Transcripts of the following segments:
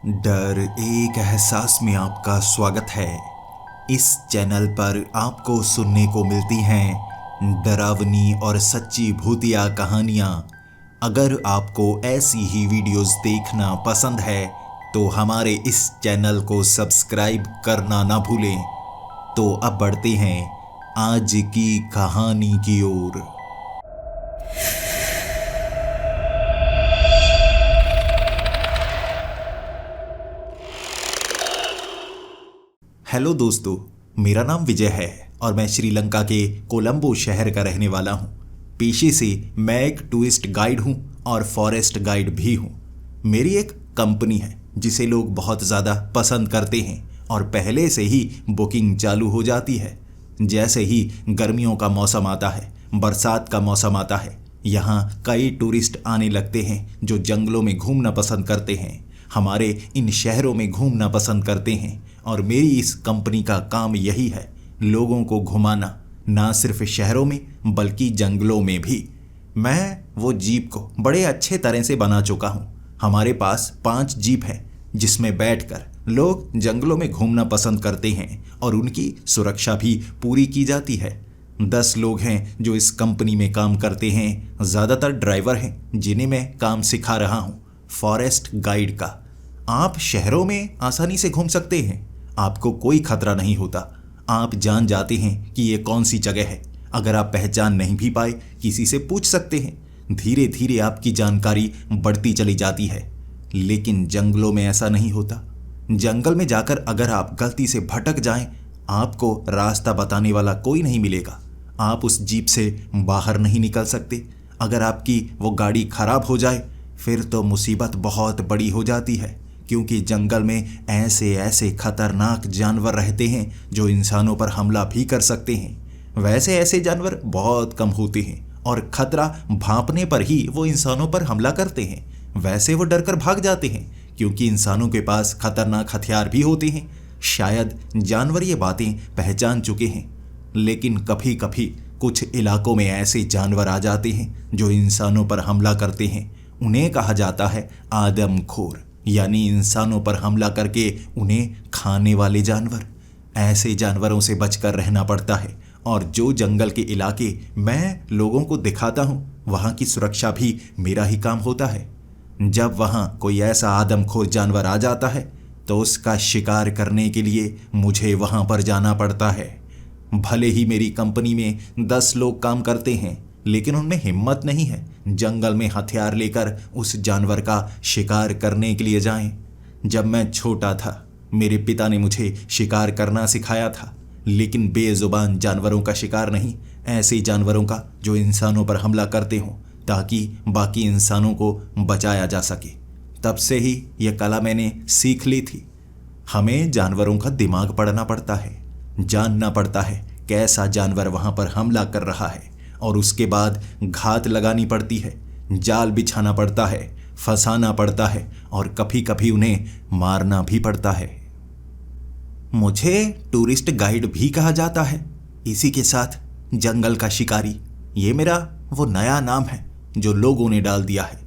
डर एक एहसास में आपका स्वागत है। इस चैनल पर आपको सुनने को मिलती हैं डरावनी और सच्ची भूतिया कहानियाँ। अगर आपको ऐसी ही वीडियोस देखना पसंद है तो हमारे इस चैनल को सब्सक्राइब करना ना भूलें। तो अब बढ़ते हैं आज की कहानी की ओर। हेलो दोस्तों, मेरा नाम विजय है और मैं श्रीलंका के कोलंबो शहर का रहने वाला हूँ। पेशे से मैं एक टूरिस्ट गाइड हूँ और फॉरेस्ट गाइड भी हूँ। मेरी एक कंपनी है जिसे लोग बहुत ज़्यादा पसंद करते हैं और पहले से ही बुकिंग चालू हो जाती है। जैसे ही गर्मियों का मौसम आता है, बरसात का मौसम आता है, यहाँ कई टूरिस्ट आने लगते हैं जो जंगलों में घूमना पसंद करते हैं, हमारे इन शहरों में घूमना पसंद करते हैं। और मेरी इस कंपनी का काम यही है, लोगों को घुमाना, ना सिर्फ शहरों में बल्कि जंगलों में भी। मैं वो जीप को बड़े अच्छे तरह से बना चुका हूँ। हमारे पास 5 जीप हैं जिसमें बैठकर लोग जंगलों में घूमना पसंद करते हैं और उनकी सुरक्षा भी पूरी की जाती है। 10 लोग हैं जो इस कंपनी में काम करते हैं। ज़्यादातर ड्राइवर हैं जिन्हें मैं काम सिखा रहा हूँ, फॉरेस्ट गाइड का। आप शहरों में आसानी से घूम सकते हैं, आपको कोई खतरा नहीं होता। आप जान जाते हैं कि ये कौन सी जगह है। अगर आप पहचान नहीं भी पाए, किसी से पूछ सकते हैं। धीरे धीरे आपकी जानकारी बढ़ती चली जाती है। लेकिन जंगलों में ऐसा नहीं होता। जंगल में जाकर अगर आप गलती से भटक जाएं, आपको रास्ता बताने वाला कोई नहीं मिलेगा। आप उस जीप से बाहर नहीं निकल सकते। अगर आपकी वो गाड़ी खराब हो जाए फिर तो मुसीबत बहुत बड़ी हो जाती है, क्योंकि जंगल में ऐसे ऐसे खतरनाक जानवर रहते हैं जो इंसानों पर हमला भी कर सकते हैं। वैसे ऐसे जानवर बहुत कम होते हैं और खतरा भांपने पर ही वो इंसानों पर हमला करते हैं। वैसे वो डरकर भाग जाते हैं क्योंकि इंसानों के पास खतरनाक हथियार भी होते हैं। शायद जानवर ये बातें पहचान चुके हैं। लेकिन कभी कभी कुछ इलाकों में ऐसे जानवर आ जाते हैं जो इंसानों पर हमला करते हैं। उन्हें कहा जाता है आदमखोर, यानी इंसानों पर हमला करके उन्हें खाने वाले जानवर। ऐसे जानवरों से बचकर रहना पड़ता है। और जो जंगल के इलाके मैं लोगों को दिखाता हूँ, वहाँ की सुरक्षा भी मेरा ही काम होता है। जब वहाँ कोई ऐसा आदमखोर जानवर आ जाता है तो उसका शिकार करने के लिए मुझे वहाँ पर जाना पड़ता है। भले ही मेरी कंपनी में 10 लोग काम करते हैं, लेकिन उनमें हिम्मत नहीं है जंगल में हथियार लेकर उस जानवर का शिकार करने के लिए जाएं। जब मैं छोटा था, मेरे पिता ने मुझे शिकार करना सिखाया था, लेकिन बेजुबान जानवरों का शिकार नहीं, ऐसे जानवरों का जो इंसानों पर हमला करते हों, ताकि बाकी इंसानों को बचाया जा सके। तब से ही यह कला मैंने सीख ली थी। हमें जानवरों का दिमाग पढ़ना पड़ता है, जानना पड़ता है कैसा जानवर वहाँ पर हमला कर रहा है, और उसके बाद घात लगानी पड़ती है, जाल बिछाना पड़ता है, फंसाना पड़ता है और कभी कभी उन्हें मारना भी पड़ता है। मुझे टूरिस्ट गाइड भी कहा जाता है, इसी के साथ जंगल का शिकारी। ये मेरा वो नया नाम है जो लोगों ने डाल दिया है।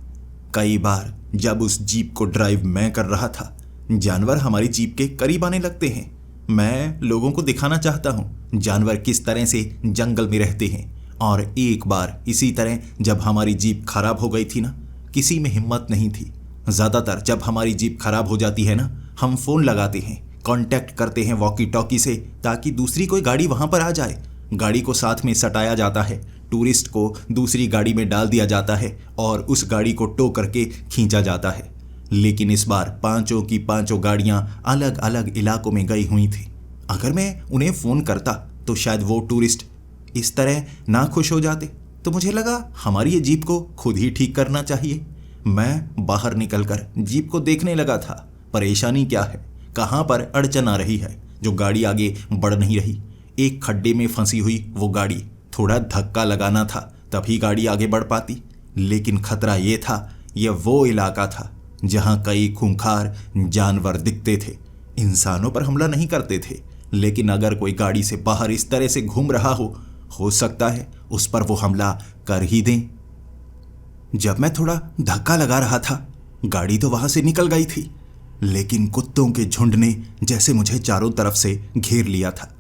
कई बार जब उस जीप को ड्राइव मैं कर रहा था, जानवर हमारी जीप के करीब आने लगते हैं। मैं लोगों को दिखाना चाहता हूँ जानवर किस तरह से जंगल में रहते हैं। और एक बार इसी तरह जब हमारी जीप खराब हो गई थी ना, किसी में हिम्मत नहीं थी। ज़्यादातर जब हमारी जीप खराब हो जाती है ना, हम फ़ोन लगाते हैं, कांटेक्ट करते हैं वॉकी टॉकी से, ताकि दूसरी कोई गाड़ी वहाँ पर आ जाए। गाड़ी को साथ में सटाया जाता है, टूरिस्ट को दूसरी गाड़ी में डाल दिया जाता है और उस गाड़ी को टो करके खींचा जाता है। लेकिन इस बार 5 की 5 गाड़ियाँ अलग अलग इलाकों में गई हुई थी। अगर मैं उन्हें फ़ोन करता तो शायद वो टूरिस्ट इस तरह ना खुश हो जाते। तो मुझे लगा हमारी ये जीप को खुद ही ठीक करना चाहिए। मैं बाहर निकलकर जीप को देखने लगा था। परेशानी क्या है, कहाँ पर अड़चन आ रही है जो गाड़ी आगे बढ़ नहीं रही। एक खड्डे में फंसी हुई वो गाड़ी, थोड़ा धक्का लगाना था तभी गाड़ी आगे बढ़ पाती। लेकिन खतरा ये था, यह वो इलाका था जहाँ कई खूंखार जानवर दिखते थे। इंसानों पर हमला नहीं करते थे, लेकिन अगर कोई गाड़ी से बाहर इस तरह से घूम रहा हो सकता है उस पर वो हमला कर ही दें। जब मैं थोड़ा धक्का लगा रहा था, गाड़ी तो वहां से निकल गई थी। लेकिन कुत्तों के झुंड ने जैसे मुझे चारों तरफ से घेर लिया था।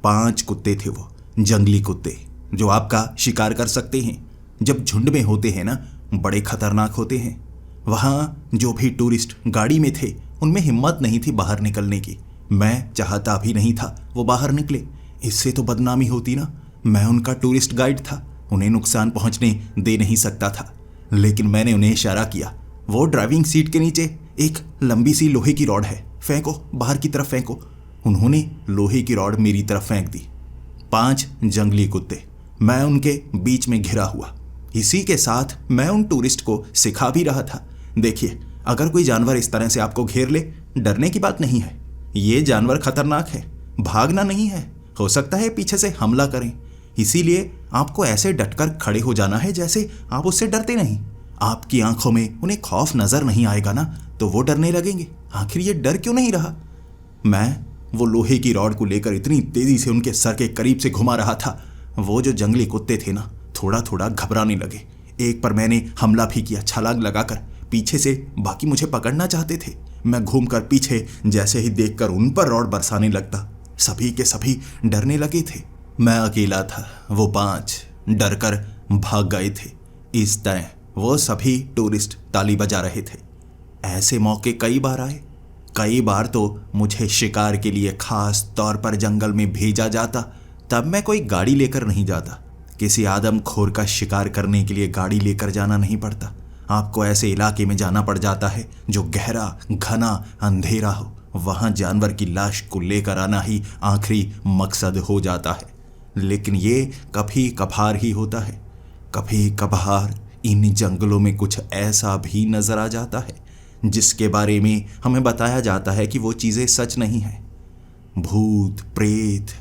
5 कुत्ते थे वो, जंगली कुत्ते जो आपका शिकार कर सकते हैं। जब झुंड में होते हैं ना, बड़े खतरनाक होते हैं। वहाँ जो भी टूरिस्ट गाड़ी में थे उनमें हिम्मत नहीं थी बाहर निकलने की। मैं चाहता भी नहीं था वो बाहर निकले, इससे तो बदनामी होती ना। मैं उनका टूरिस्ट गाइड था, उन्हें नुकसान पहुंचने दे नहीं सकता था। लेकिन मैंने उन्हें इशारा किया, वो ड्राइविंग सीट के नीचे एक लंबी सी लोहे की रॉड है, फेंको, बाहर की तरफ फेंको। उन्होंने लोहे की रॉड मेरी तरफ फेंक दी। 5 जंगली कुत्ते, मैं उनके बीच में घिरा हुआ। इसी के साथ मैं उन टूरिस्ट को सिखा भी रहा था, देखिए अगर कोई जानवर इस तरह से आपको घेर ले, डरने की बात नहीं है। ये जानवर खतरनाक है, भागना नहीं है, हो सकता है पीछे से हमला करें। इसीलिए आपको ऐसे डटकर खड़े हो जाना है जैसे आप उससे डरते नहीं। आपकी आंखों में उन्हें खौफ नजर नहीं आएगा ना, तो वो डरने लगेंगे, आखिर ये डर क्यों नहीं रहा। मैं वो लोहे की रॉड को लेकर इतनी तेजी से उनके सर के करीब से घुमा रहा था, वो जो जंगली कुत्ते थे ना, थोड़ा थोड़ा घबराने लगे। एक पर मैंने हमला भी किया, छलांग लगाकर। पीछे से बाकी मुझे पकड़ना चाहते थे। मैं घूमकर पीछे जैसे ही देखकर उन पर रॉड बरसाने लगता, सभी के सभी डरने लगे थे। मैं अकेला था, वो 5 डरकर भाग गए थे। इस तरह वो सभी टूरिस्ट ताली बजा रहे थे। ऐसे मौके कई बार आए। कई बार तो मुझे शिकार के लिए खास तौर पर जंगल में भेजा जाता, तब मैं कोई गाड़ी लेकर नहीं जाता। किसी आदमखोर का शिकार करने के लिए गाड़ी लेकर जाना नहीं पड़ता। आपको ऐसे इलाके में जाना पड़ जाता है जो गहरा, घना, अंधेरा हो। वहां जानवर की लाश को लेकर आना ही आखिरी मकसद हो जाता है। लेकिन ये कभी कभार ही होता है। कभी कभार इन जंगलों में कुछ ऐसा भी नजर आ जाता है जिसके बारे में हमें बताया जाता है कि वो चीजें सच नहीं है। भूत, प्रेत,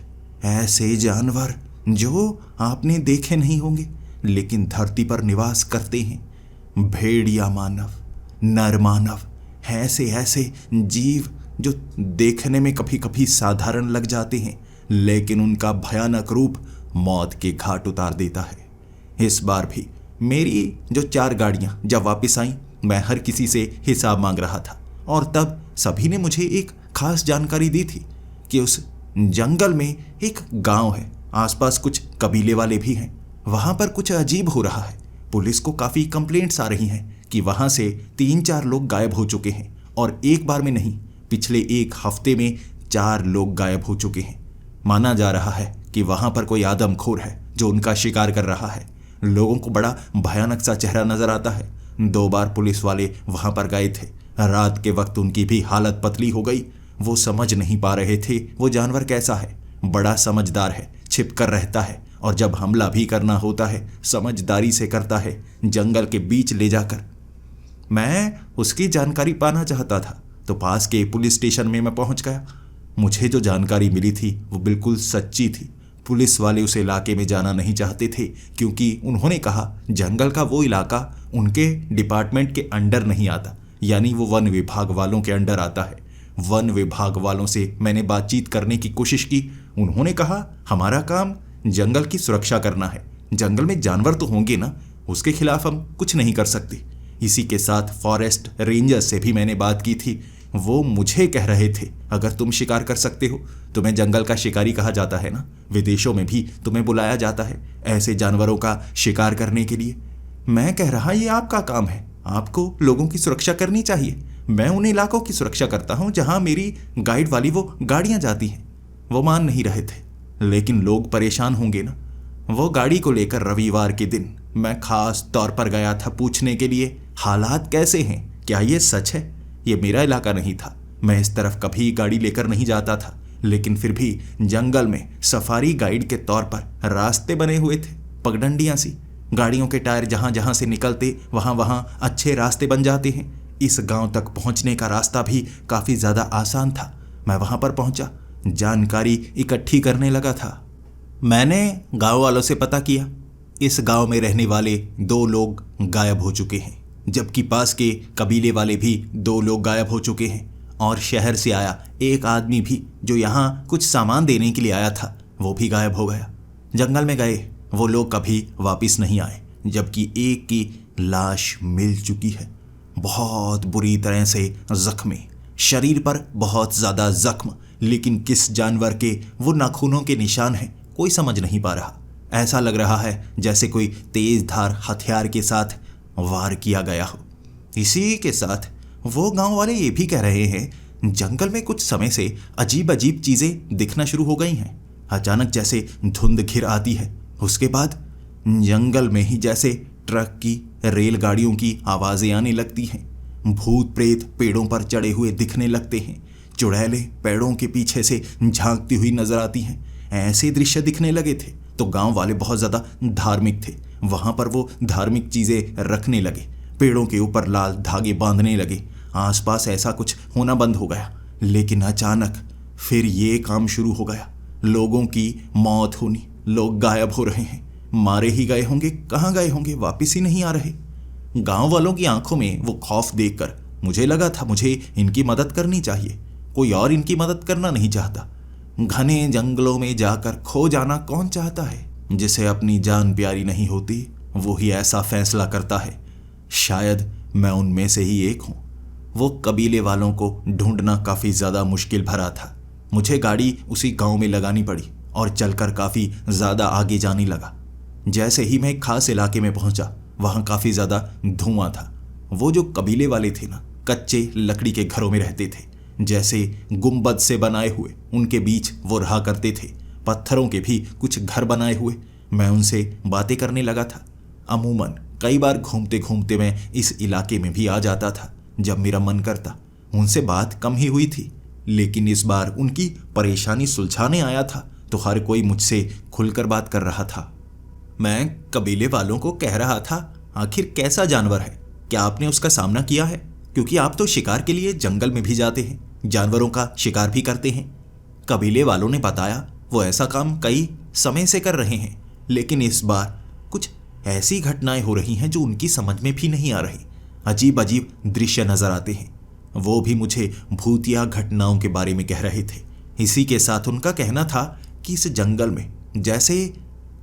ऐसे जानवर जो आपने देखे नहीं होंगे लेकिन धरती पर निवास करते हैं। भेड़िया मानव, नर मानव, ऐसे ऐसे जीव जो देखने में कभी कभी साधारण लग जाते हैं, लेकिन उनका भयानक रूप मौत के घाट उतार देता है। इस बार भी मेरी जो 4 गाड़ियां जब वापस आईं, मैं हर किसी से हिसाब मांग रहा था। और तब सभी ने मुझे एक खास जानकारी दी थी कि उस जंगल में एक गांव है, आसपास कुछ कबीले वाले भी हैं। वहां पर कुछ अजीब हो रहा है। पुलिस को काफी कंप्लेंट्स आ रही हैं कि वहां से 3-4 लोग गायब हो चुके हैं, और एक बार में नहीं, पिछले 1 हफ्ते में 4 लोग गायब हो चुके हैं। माना जा रहा है कि वहां पर कोई आदमखोर है जो उनका शिकार कर रहा है। लोगों को बड़ा भयानक सा चेहरा नजर आता है। 2 बार पुलिस वाले वहां पर गए थे। रात के वक्त उनकी भी हालत पतली हो गई। वो समझ नहीं पा रहे थे वो जानवर कैसा है। बड़ा समझदार है, छिप कर रहता है, और जब हमला भी करना होता है समझदारी से करता है, जंगल के बीच ले जाकर। मैं उसकी जानकारी पाना चाहता था तो पास के पुलिस स्टेशन में मैं पहुंच गया। मुझे जो जानकारी मिली थी वो बिल्कुल सच्ची थी। पुलिस वाले उस इलाके में जाना नहीं चाहते थे क्योंकि उन्होंने कहा जंगल का वो इलाका उनके डिपार्टमेंट के अंडर नहीं आता, यानी वो वन विभाग वालों के अंडर आता है। वन विभाग वालों से मैंने बातचीत करने की कोशिश की। उन्होंने कहा हमारा काम जंगल की सुरक्षा करना है, जंगल में जानवर तो होंगे ना, उसके खिलाफ हम कुछ नहीं कर सकते। इसी के साथ फॉरेस्ट रेंजर से भी मैंने बात की थी। वो मुझे कह रहे थे अगर तुम शिकार कर सकते हो, तुम्हें जंगल का शिकारी कहा जाता है ना, विदेशों में भी तुम्हें बुलाया जाता है ऐसे जानवरों का शिकार करने के लिए। मैं कह रहा ये आपका काम है, आपको लोगों की सुरक्षा करनी चाहिए। मैं उन इलाकों की सुरक्षा करता हूं जहां मेरी गाइड वाली वो गाड़ियां जाती हैं। वो मान नहीं रहे थे, लेकिन लोग परेशान होंगे ना। वो गाड़ी को लेकर रविवार के दिन मैं खास तौर पर गया था पूछने के लिए हालात कैसे हैं, क्या ये सच है। ये मेरा इलाका नहीं था, मैं इस तरफ कभी गाड़ी लेकर नहीं जाता था, लेकिन फिर भी जंगल में सफारी गाइड के तौर पर रास्ते बने हुए थे, पगडंडियां सी। गाड़ियों के टायर जहां जहां से निकलते वहां वहां अच्छे रास्ते बन जाते हैं। इस गांव तक पहुंचने का रास्ता भी काफी ज्यादा आसान था। मैं वहां पर पहुंचा, जानकारी इकट्ठी करने लगा था। मैंने गांव वालों से पता किया, इस गांव में रहने वाले 2 लोग गायब हो चुके हैं, जबकि पास के कबीले वाले भी 2 लोग गायब हो चुके हैं, और शहर से आया एक आदमी भी जो यहाँ कुछ सामान देने के लिए आया था वो भी गायब हो गया। जंगल में गए वो लोग कभी वापस नहीं आए, जबकि एक की लाश मिल चुकी है, बहुत बुरी तरह से जख्मी। शरीर पर बहुत ज्यादा जख्म, लेकिन किस जानवर के वो नाखूनों के निशान हैं कोई समझ नहीं पा रहा। ऐसा लग रहा है जैसे कोई तेज धार हथियार के साथ वार किया गया हो। इसी के साथ वो गांव वाले ये भी कह रहे हैं जंगल में कुछ समय से अजीब अजीब चीजें दिखना शुरू हो गई हैं। अचानक जैसे धुंध घिर आती है, उसके बाद जंगल में ही जैसे ट्रक की, रेलगाड़ियों की आवाजें आने लगती हैं। भूत प्रेत पेड़ों पर चढ़े हुए दिखने लगते हैं। चुड़ैलें पेड़ों के पीछे से झांकती हुई नजर आती हैं। ऐसे दृश्य दिखने लगे थे तो गांव वाले बहुत ज्यादा धार्मिक थे। वहां पर वो धार्मिक चीजें रखने लगे, पेड़ों के ऊपर लाल धागे बांधने लगे। आसपास ऐसा कुछ होना बंद हो गया, लेकिन अचानक फिर ये काम शुरू हो गया। लोगों की मौत होनी, लोग गायब हो रहे हैं, मारे ही गए होंगे, कहाँ गए होंगे, वापिस ही नहीं आ रहे। गांव वालों की आंखों में वो खौफ देखकर मुझे लगा था मुझे इनकी मदद करनी चाहिए। कोई और इनकी मदद करना नहीं चाहता। घने जंगलों में जाकर खो जाना कौन चाहता है? जिसे अपनी जान प्यारी नहीं होती वो ही ऐसा फैसला करता है। शायद मैं उनमें से ही एक हूं। वो कबीले वालों को ढूंढना काफी ज्यादा मुश्किल भरा था। मुझे गाड़ी उसी गांव में लगानी पड़ी और चलकर काफी ज्यादा आगे जाने लगा। जैसे ही मैं एक खास इलाके में पहुंचा, वहां काफी ज्यादा धुआं था। वो जो कबीले वाले थे ना, कच्चे लकड़ी के घरों में रहते थे, जैसे गुंबद से बनाए हुए, उनके बीच वो रहा करते थे। पत्थरों के भी कुछ घर बनाए हुए। मैं उनसे बातें करने लगा था। अमूमन कई बार घूमते घूमते मैं इस इलाके में भी आ जाता था जब मेरा मन करता। उनसे बात कम ही हुई थी, लेकिन इस बार उनकी परेशानी सुलझाने आया था तो हर कोई मुझसे खुलकर बात कर रहा था। मैं कबीले वालों को कह रहा था, आखिर कैसा जानवर है, क्या आपने उसका सामना किया है? क्योंकि आप तो शिकार के लिए जंगल में भी जाते हैं, जानवरों का शिकार भी करते हैं। कबीले वालों ने बताया वो ऐसा काम कई समय से कर रहे हैं, लेकिन इस बार कुछ ऐसी घटनाएं हो रही हैं जो उनकी समझ में भी नहीं आ रही। अजीब अजीब दृश्य नजर आते हैं। वो भी मुझे भूतिया घटनाओं के बारे में कह रहे थे। इसी के साथ उनका कहना था कि इस जंगल में जैसे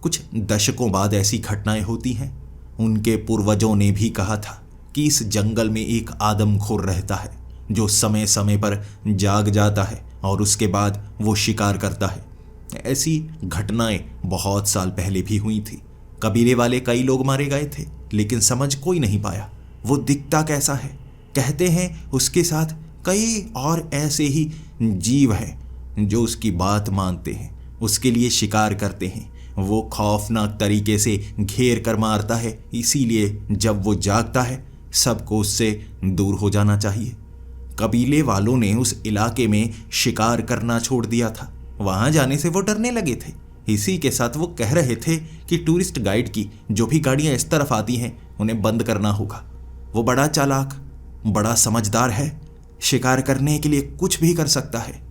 कुछ दशकों बाद ऐसी घटनाएं होती हैं। उनके पूर्वजों ने भी कहा था कि इस जंगल में एक आदमखोर रहता है जो समय समय पर जाग जाता है और उसके बाद वो शिकार करता है। ऐसी घटनाएं बहुत साल पहले भी हुई थी। कबीले वाले कई लोग मारे गए थे, लेकिन समझ कोई नहीं पाया वो दिखता कैसा है। कहते हैं उसके साथ कई और ऐसे ही जीव हैं जो उसकी बात मानते हैं, उसके लिए शिकार करते हैं। वो खौफनाक तरीके से घेर कर मारता है, इसीलिए जब वो जागता है सबको उससे दूर हो जाना चाहिए। कबीले वालों ने उस इलाके में शिकार करना छोड़ दिया था। वहां जाने से वो डरने लगे थे। इसी के साथ वो कह रहे थे कि टूरिस्ट गाइड की जो भी गाड़ियां इस तरफ आती हैं उन्हें बंद करना होगा। वो बड़ा चालाक, बड़ा समझदार है, शिकार करने के लिए कुछ भी कर सकता है।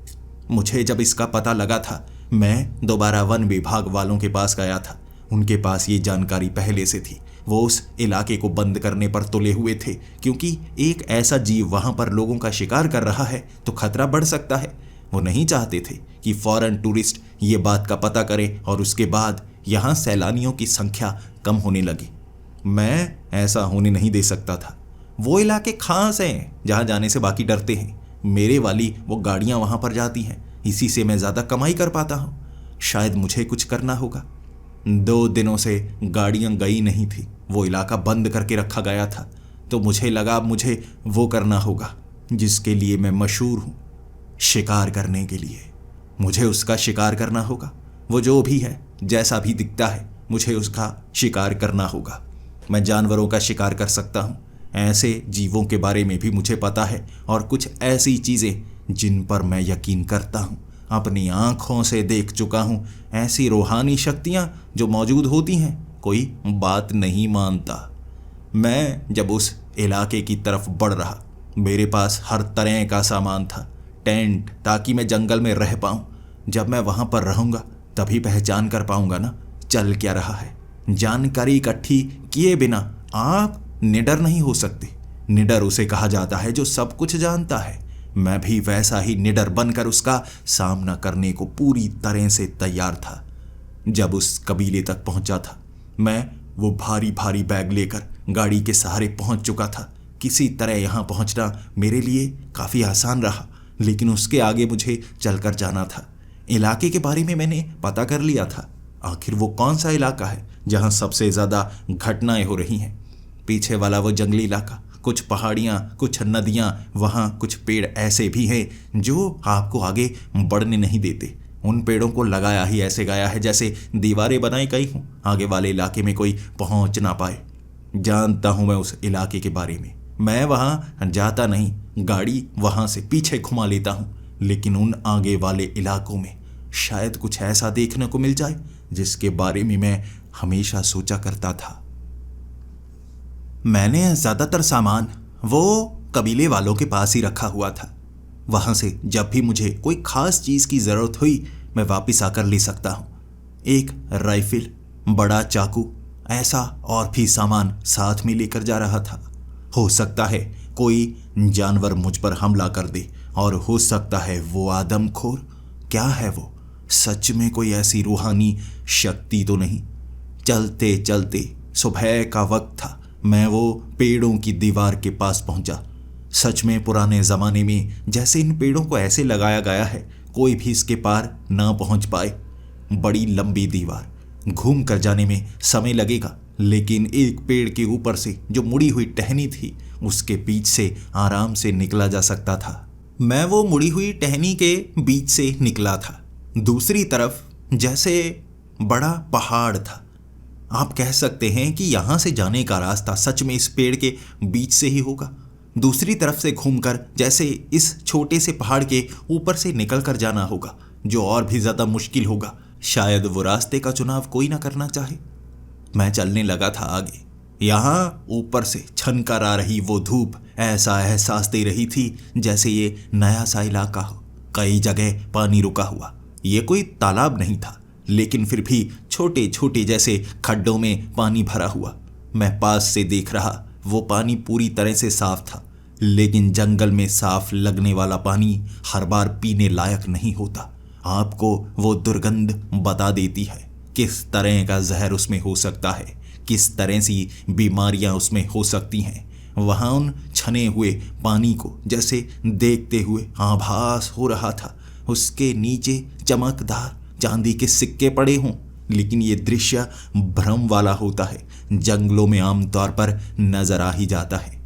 मुझे जब इसका पता लगा था, मैं दोबारा वन विभाग वालों के पास गया था। उनके पास ये जानकारी पहले से थी। वो उस इलाके को बंद करने पर तुले हुए थे, क्योंकि एक ऐसा जीव वहां पर लोगों का शिकार कर रहा है तो खतरा बढ़ सकता है। वो नहीं चाहते थे कि फॉरेन टूरिस्ट ये बात का पता करे और उसके बाद यहाँ सैलानियों की संख्या कम होने लगी। मैं ऐसा होने नहीं दे सकता था। वो इलाके खास हैं जहाँ जाने से बाकी डरते हैं। मेरे वाली वो गाड़ियाँ वहाँ पर जाती हैं, इसी से मैं ज़्यादा कमाई कर पाता हूँ। शायद मुझे कुछ करना होगा। 2 दिनों से गाड़ियाँ गई नहीं थी, वो इलाका बंद करके रखा गया था। तो मुझे लगा अब मुझे वो करना होगा जिसके लिए मैं मशहूर हूँ, शिकार करने के लिए। मुझे उसका शिकार करना होगा। वो जो भी है, जैसा भी दिखता है, मुझे उसका शिकार करना होगा। मैं जानवरों का शिकार कर सकता हूँ, ऐसे जीवों के बारे में भी मुझे पता है, और कुछ ऐसी चीज़ें जिन पर मैं यकीन करता हूँ, अपनी आँखों से देख चुका हूँ। ऐसी रूहानी शक्तियाँ जो मौजूद होती हैं, कोई बात नहीं मानता। मैं जब उस इलाके की तरफ बढ़ रहा, मेरे पास हर तरह का सामान था, टेंट, ताकि मैं जंगल में रह पाऊँ। जब मैं वहाँ पर रहूँगा तभी पहचान कर पाऊँगा ना चल क्या रहा है। जानकारी इकट्ठी किए बिना आप निडर नहीं हो सकते। निडर उसे कहा जाता है जो सब कुछ जानता है। मैं भी वैसा ही निडर बनकर उसका सामना करने को पूरी तरह से तैयार था। जब उस कबीले तक पहुंचा था, मैं वो भारी भारी बैग लेकर गाड़ी के सहारे पहुंच चुका था। किसी तरह यहाँ पहुँचना मेरे लिए काफ़ी आसान रहा, लेकिन उसके आगे मुझे चलकर जाना था। इलाके के बारे में मैंने पता कर लिया था। आखिर वो कौन सा इलाका है जहाँ सबसे ज़्यादा घटनाएं हो रही हैं? पीछे वाला वो जंगली इलाका, कुछ पहाड़ियाँ, कुछ नदियाँ, वहाँ कुछ पेड़ ऐसे भी हैं जो आपको आगे बढ़ने नहीं देते। उन पेड़ों को लगाया ही ऐसे गया है जैसे दीवारें बनाई गई हों, आगे वाले इलाके में कोई पहुँच ना पाए। जानता हूँ मैं उस इलाके के बारे में। मैं वहाँ जाता नहीं, गाड़ी वहाँ से पीछे घुमा लेता हूँ, लेकिन उन आगे वाले इलाकों में शायद कुछ ऐसा देखने को मिल जाए जिसके बारे में मैं हमेशा सोचा करता था। मैंने ज़्यादातर सामान वो कबीले वालों के पास ही रखा हुआ था। वहाँ से जब भी मुझे कोई ख़ास चीज़ की ज़रूरत हुई मैं वापस आकर ले सकता हूँ। एक राइफल, बड़ा चाकू, ऐसा और भी सामान साथ में लेकर जा रहा था। हो सकता है कोई जानवर मुझ पर हमला कर दे, और हो सकता है वो आदमखोर, क्या है वो, सच में कोई ऐसी रूहानी शक्ति तो नहीं। चलते चलते सुबह का वक्त था। मैं वो पेड़ों की दीवार के पास पहुंचा। सच में पुराने ज़माने में जैसे इन पेड़ों को ऐसे लगाया गया है कोई भी इसके पार ना पहुंच पाए। बड़ी लंबी दीवार, घूम कर जाने में समय लगेगा, लेकिन एक पेड़ के ऊपर से जो मुड़ी हुई टहनी थी उसके बीच से आराम से निकला जा सकता था। मैं वो मुड़ी हुई टहनी के बीच से निकला था। दूसरी तरफ जैसे बड़ा पहाड़ था। आप कह सकते हैं कि यहाँ से जाने का रास्ता सच में इस पेड़ के बीच से ही होगा। दूसरी तरफ से घूमकर जैसे इस छोटे से पहाड़ के ऊपर से निकल कर जाना होगा, जो और भी ज़्यादा मुश्किल होगा। शायद वो रास्ते का चुनाव कोई ना करना चाहे। मैं चलने लगा था आगे। यहाँ ऊपर से छनकर आ रही वो धूप ऐसा एहसास दे रही थी जैसे ये नया सा इलाका हो। कई जगह पानी रुका हुआ। ये कोई तालाब नहीं था, लेकिन फिर भी छोटे छोटे जैसे खड्डों में पानी भरा हुआ। मैं पास से देख रहा, वो पानी पूरी तरह से साफ था, लेकिन जंगल में साफ लगने वाला पानी हर बार पीने लायक नहीं होता। आपको वो दुर्गंध बता देती है किस तरह का जहर उसमें हो सकता है, किस तरह सी बीमारियां उसमें हो सकती हैं। वहाँ उन छने हुए पानी को जैसे देखते हुए आभास हो रहा था उसके नीचे चमकदार चांदी के सिक्के पड़े हों, लेकिन ये दृश्य भ्रम वाला होता है, जंगलों में आमतौर पर नजर आ ही जाता है।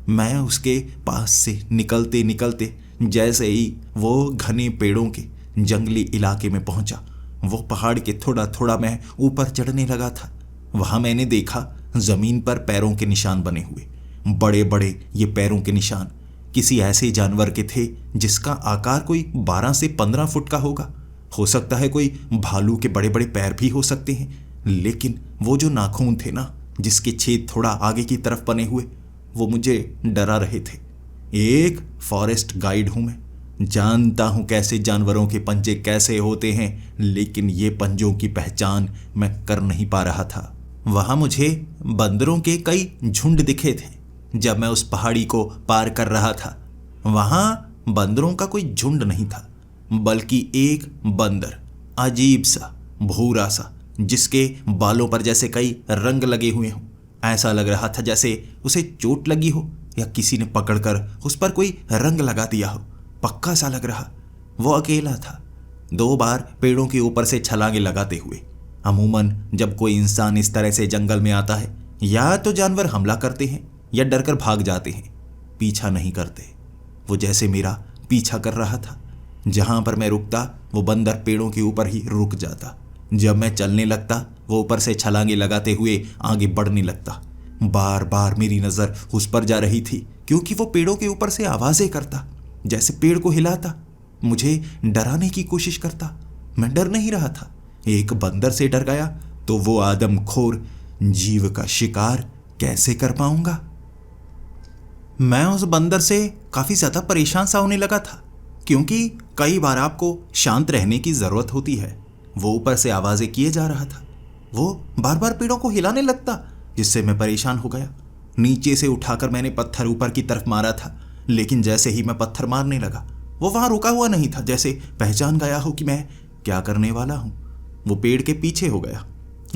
मैं उसके पास से निकलते निकलते जैसे ही वो घने पेड़ों के जंगली इलाके में पहुंचा, वो पहाड़ के थोड़ा थोड़ा मैं ऊपर चढ़ने लगा था। वहां मैंने देखा जमीन पर पैरों के निशान बने हुए, बड़े बड़े ये पैरों के निशान किसी ऐसे जानवर के थे जिसका आकार कोई 12 से 15 फुट का होगा। हो सकता है कोई भालू के बड़े बड़े पैर भी हो सकते हैं, लेकिन वो जो नाखून थे ना, जिसके छेद थोड़ा आगे की तरफ बने हुए, वो मुझे डरा रहे थे। एक फॉरेस्ट गाइड हूं मैं, जानता हूं कैसे जानवरों के पंजे कैसे होते हैं, लेकिन ये पंजों की पहचान मैं कर नहीं पा रहा था। वहां मुझे बंदरों के कई झुंड दिखे थे जब मैं उस पहाड़ी को पार कर रहा था। वहां बंदरों का कोई झुंड नहीं था, बल्कि एक बंदर, अजीब सा, भूरा सा, जिसके बालों पर जैसे कई रंग लगे हुए हों। ऐसा लग रहा था जैसे उसे चोट लगी हो या किसी ने पकड़कर उस पर कोई रंग लगा दिया हो। पक्का सा लग रहा। वो अकेला था, 2 बार पेड़ों के ऊपर से छलांगे लगाते हुए। अमूमन जब कोई इंसान इस तरह से जंगल में आता है, या तो जानवर हमला करते हैं या डरकर भाग जाते हैं, पीछा नहीं करते। वो जैसे मेरा पीछा कर रहा था। जहां पर मैं रुकता वो बंदर पेड़ों के ऊपर ही रुक जाता। जब मैं चलने लगता वो ऊपर से छलांगे लगाते हुए आगे बढ़ने लगता। बार बार मेरी नज़र उस पर जा रही थी, क्योंकि वो पेड़ों के ऊपर से आवाज़ें करता, जैसे पेड़ को हिलाता, मुझे डराने की कोशिश करता। मैं डर नहीं रहा था। एक बंदर से डर गया तो वो आदमखोर जीव का शिकार कैसे कर पाऊंगा। मैं उस बंदर से काफ़ी ज़्यादा परेशान सा होने लगा था, क्योंकि कई बार आपको शांत रहने की ज़रूरत होती है। वो ऊपर से आवाज़ें किए जा रहा था। वो बार बार पेड़ों को हिलाने लगता, जिससे मैं परेशान हो गया। नीचे से उठाकर मैंने पत्थर ऊपर की तरफ मारा था, लेकिन जैसे ही मैं पत्थर मारने लगा वो वहाँ रुका हुआ नहीं था, जैसे पहचान गया हो कि मैं क्या करने वाला हूँ। वो पेड़ के पीछे हो गया।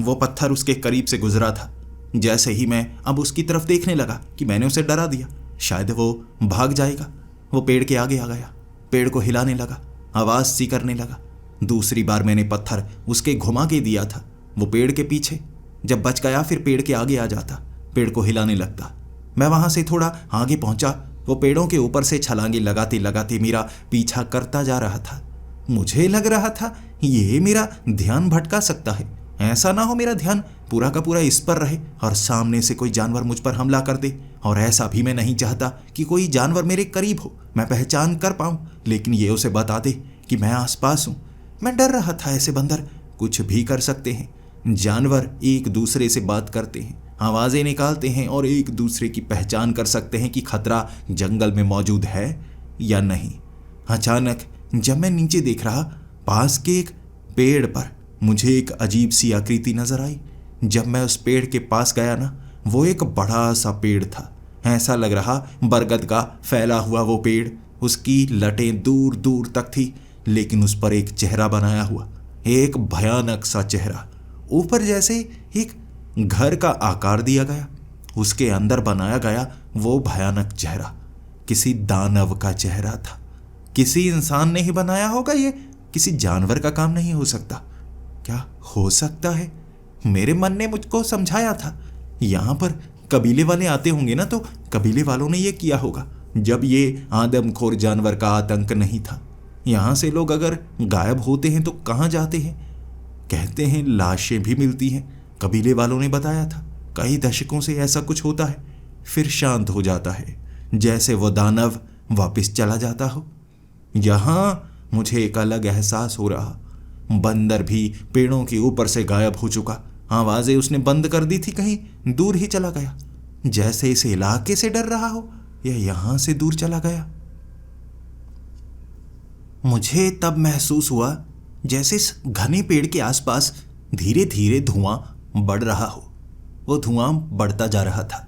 वो पत्थर उसके करीब से गुजरा था। जैसे ही मैं अब उसकी तरफ देखने लगा कि मैंने उसे डरा दिया, शायद वो भाग जाएगा। वो पेड़ के आगे आ गया, पेड़ को हिलाने लगा, आवाज सी करने लगा। दूसरी बार मैंने पत्थर उसके घुमा के दिया था, वो पेड़ के पीछे। जब बच गया फिर पेड़ के आगे आ जाता, पेड़ को हिलाने लगता। मैं वहां से थोड़ा आगे पहुंचा, वो पेड़ों के ऊपर से छलांगे लगाते लगाते मेरा पीछा करता जा रहा था। मुझे लग रहा था ये मेरा ध्यान भटका सकता है, ऐसा ना हो मेरा ध्यान पूरा का पूरा इस पर रहे और सामने से कोई जानवर मुझ पर हमला कर दे। और ऐसा भी मैं नहीं चाहता कि कोई जानवर मेरे करीब हो, मैं पहचान कर पाऊं, लेकिन ये उसे बता दे कि मैं आसपास हूं। मैं डर रहा था, ऐसे बंदर कुछ भी कर सकते हैं। जानवर एक दूसरे से बात करते हैं, आवाजें निकालते हैं और एक दूसरे की पहचान कर सकते हैं कि खतरा जंगल में मौजूद है या नहीं। अचानक जब मैं नीचे देख रहा, पास के एक पेड़ पर मुझे एक अजीब सी आकृति नजर आई। जब मैं उस पेड़ के पास गया ना, वो एक बड़ा सा पेड़ था। ऐसा लग रहा बरगद का फैला हुआ वो पेड़, उसकी लटें दूर दूर तक थी, लेकिन उस पर एक चेहरा बनाया हुआ, एक भयानक सा चेहरा। ऊपर जैसे एक घर का आकार दिया गया, उसके अंदर बनाया गया वो भयानक चेहरा किसी दानव का चेहरा था। किसी इंसान ने ही बनाया होगा, ये किसी जानवर का काम नहीं हो सकता। क्या हो सकता है? मेरे मन ने मुझको समझाया था, यहां पर कबीले वाले आते होंगे ना, तो कबीले वालों ने ये किया होगा जब ये आदमखोर जानवर का आतंक नहीं था। यहां से लोग अगर गायब होते हैं तो कहां जाते हैं? कहते हैं लाशें भी मिलती हैं, कबीले वालों ने बताया था। कई दशकों से ऐसा कुछ होता है, फिर शांत हो जाता है, जैसे वो दानव वापस चला जाता हो। यहां मुझे एक अलग एहसास हो रहा। बंदर भी पेड़ों के ऊपर से गायब हो चुका, आवाजें उसने बंद कर दी थी, कहीं दूर ही चला गया, जैसे इस इलाके से डर रहा हो या यहां से दूर चला गया। मुझे तब महसूस हुआ जैसे इस घने पेड़ के आसपास धीरे धीरे धुआं बढ़ रहा हो। वो धुआं बढ़ता जा रहा था,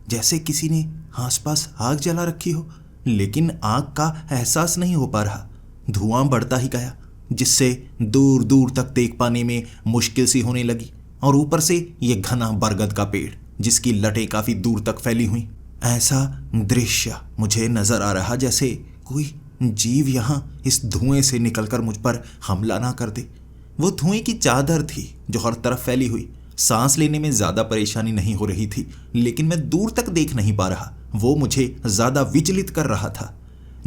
जैसे किसी ने आसपास आग जला रखी हो, लेकिन आग का एहसास नहीं हो पा रहा। धुआं बढ़ता ही गया, जिससे दूर दूर तक देख पाने में मुश्किल सी होने लगी। और ऊपर से ये घना बरगद का पेड़, जिसकी लटें काफी दूर तक फैली हुई। ऐसा दृश्य मुझे नजर आ रहा जैसे कोई जीव यहां इस धुएं से निकलकर मुझ पर हमला ना कर दे। वो धुएं की चादर थी जो हर तरफ फैली हुई। सांस लेने में ज्यादा परेशानी नहीं हो रही थी, लेकिन मैं दूर तक देख नहीं पा रहा। वो मुझे ज्यादा विचलित कर रहा था।